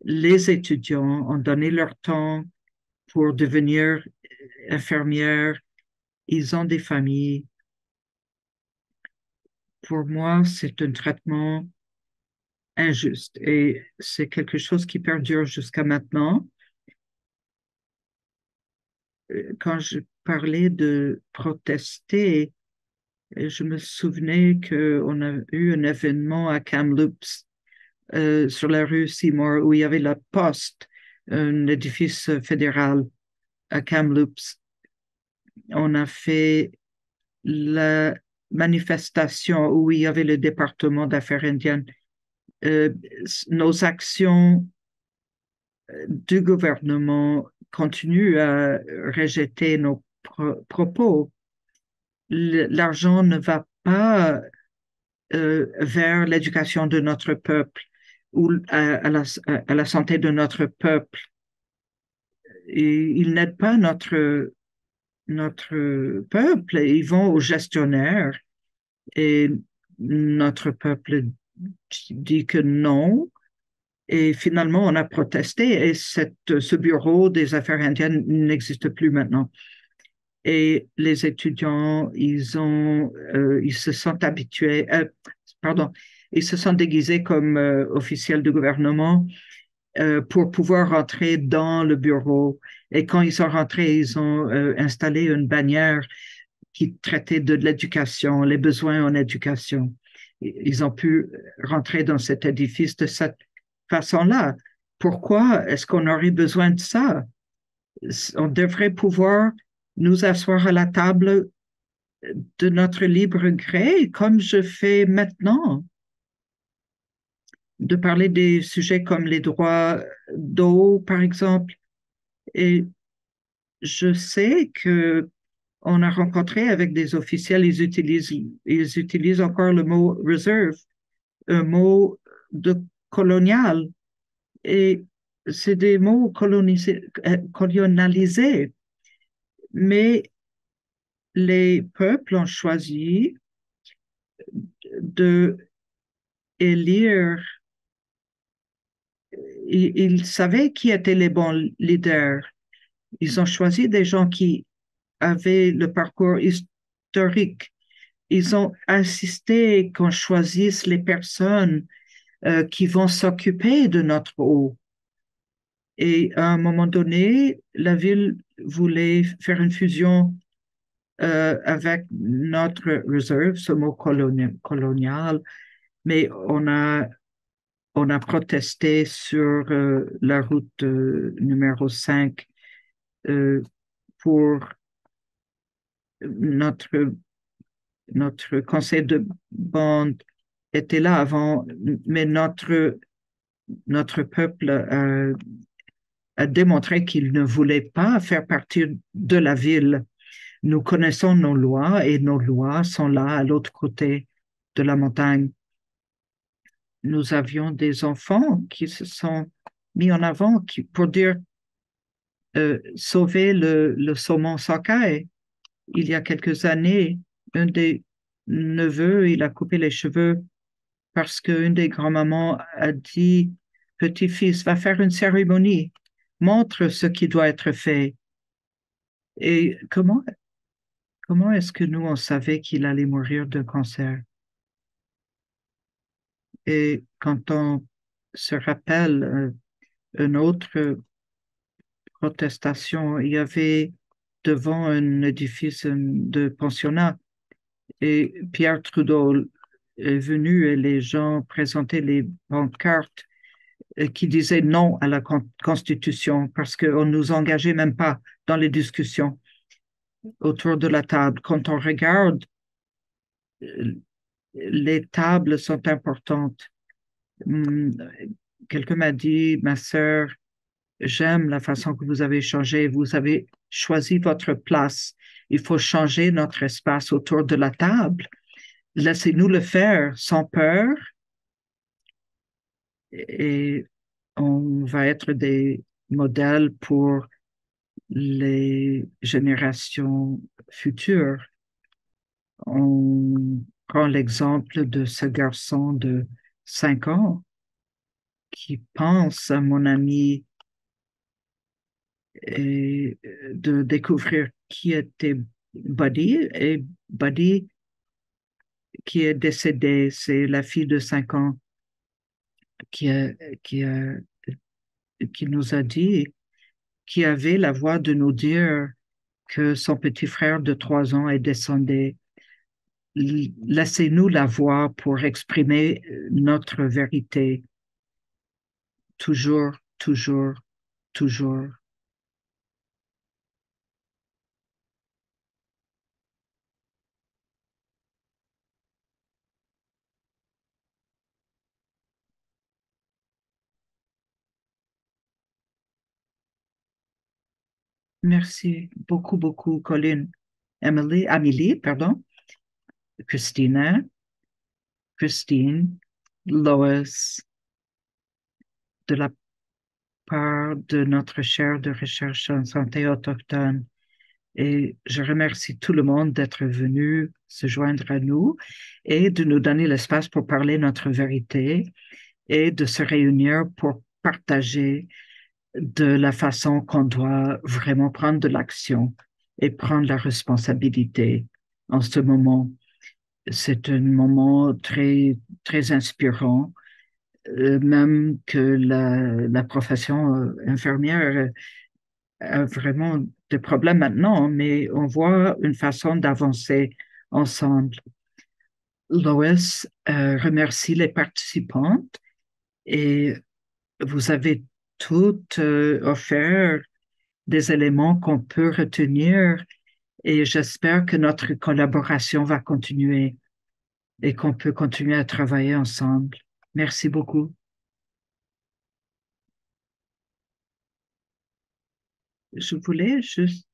Les étudiants ont donné leur temps pour devenir infirmières. Ils ont des familles. Pour moi, c'est un traitement injuste et c'est quelque chose qui perdure jusqu'à maintenant. Quand je parlais de protester, je me souvenais qu'on a eu un événement à Kamloops, sur la rue Seymour, où il y avait la poste, un édifice fédéral à Kamloops. On a fait la manifestation où il y avait le département d'affaires indiennes. Euh, nos actions du gouvernement continuent à rejeter nos propos. L'argent ne va pas vers l'éducation de notre peuple ou à la santé de notre peuple. Et ils n'aident pas notre peuple, ils vont aux gestionnaires et notre peuple dit que non. Et finalement, on a protesté et ce bureau des affaires indiennes n'existe plus maintenant. Et les étudiants, ils se sont habitués, pardon, ils se sont déguisés comme officiels du gouvernement pour pouvoir rentrer dans le bureau. Et quand ils sont rentrés, ils ont installé une bannière qui traitait de l'éducation, les besoins en éducation. Ils ont pu rentrer dans cet édifice de cette façon-là. Pourquoi est-ce qu'on aurait besoin de ça? On devrait pouvoir nous asseoir à la table de notre libre gré, comme je fais maintenant, de parler des sujets comme les droits d'eau, par exemple. Et je sais que on a rencontré avec des officiels, ils utilisent encore le mot reserve, un mot de colonial. Et c'est des mots colonialisés. Mais les peuples ont choisi de élire, ils savaient qui étaient les bons leaders. Ils ont choisi des gens qui avaient le parcours historique. Ils ont insisté qu'on choisisse les personnes qui vont s'occuper de notre eau. Et à un moment donné, la ville voulait faire une fusion avec notre réserve, ce mot colonial, mais on a protesté sur la route numéro 5 euh, pour notre, notre conseil de bande était là avant, mais notre peuple a démontré qu'il ne voulait pas faire partie de la ville. Nous connaissons nos lois et nos lois sont là à l'autre côté de la montagne. Nous avions des enfants qui se sont mis en avant pour dire sauver le saumon sockeye. Il y a quelques années, un des neveux, il a coupé les cheveux parce qu'une des grands-mamans a dit, petit-fils, va faire une cérémonie, montre ce qui doit être fait. Et comment est-ce que nous, on savait qu'il allait mourir de cancer? Et quand on se rappelle une autre protestation, il y avait devant un édifice de pensionnat et Pierre Trudeau est venu et les gens présentaient les pancartes qui disaient non à la Constitution parce qu'on ne nous engageait même pas dans les discussions autour de la table. Quand on regarde, euh, les tables sont importantes. Hum, Quelqu'un m'a dit, ma sœur, j'aime la façon que vous avez changé. Vous avez choisi votre place. Il faut changer notre espace autour de la table. Laissez-nous le faire sans peur et on va être des modèles pour les générations futur. On prend l'exemple de ce garçon de 5 ans qui pense à mon ami et de découvrir qui était Buddy et Buddy qui est décédée. C'est la fille de 5 ans qui, a- qui, a- qui nous a dit, qui avait la voix de nous dire que son petit frère de 3 ans est décédé. Laissez-nous la voix pour exprimer notre vérité. Toujours, toujours, toujours. Merci beaucoup, beaucoup, Colin. Amélie, pardon, Christina, Christine, Lois, de la part de notre chaire de recherche en santé autochtone. Et je remercie tout le monde d'être venu se joindre à nous et de nous donner l'espace pour parler notre vérité et de se réunir pour partager de la façon qu'on doit vraiment prendre de l'action et prendre la responsabilité en ce moment. C'est un moment très, très inspirant, même que la profession infirmière a vraiment des problèmes maintenant, mais on voit une façon d'avancer ensemble. Lois remercie les participantes et vous avez toutes offert des éléments qu'on peut retenir et j'espère que notre collaboration va continuer et qu'on peut continuer à travailler ensemble. Merci beaucoup. Je voulais juste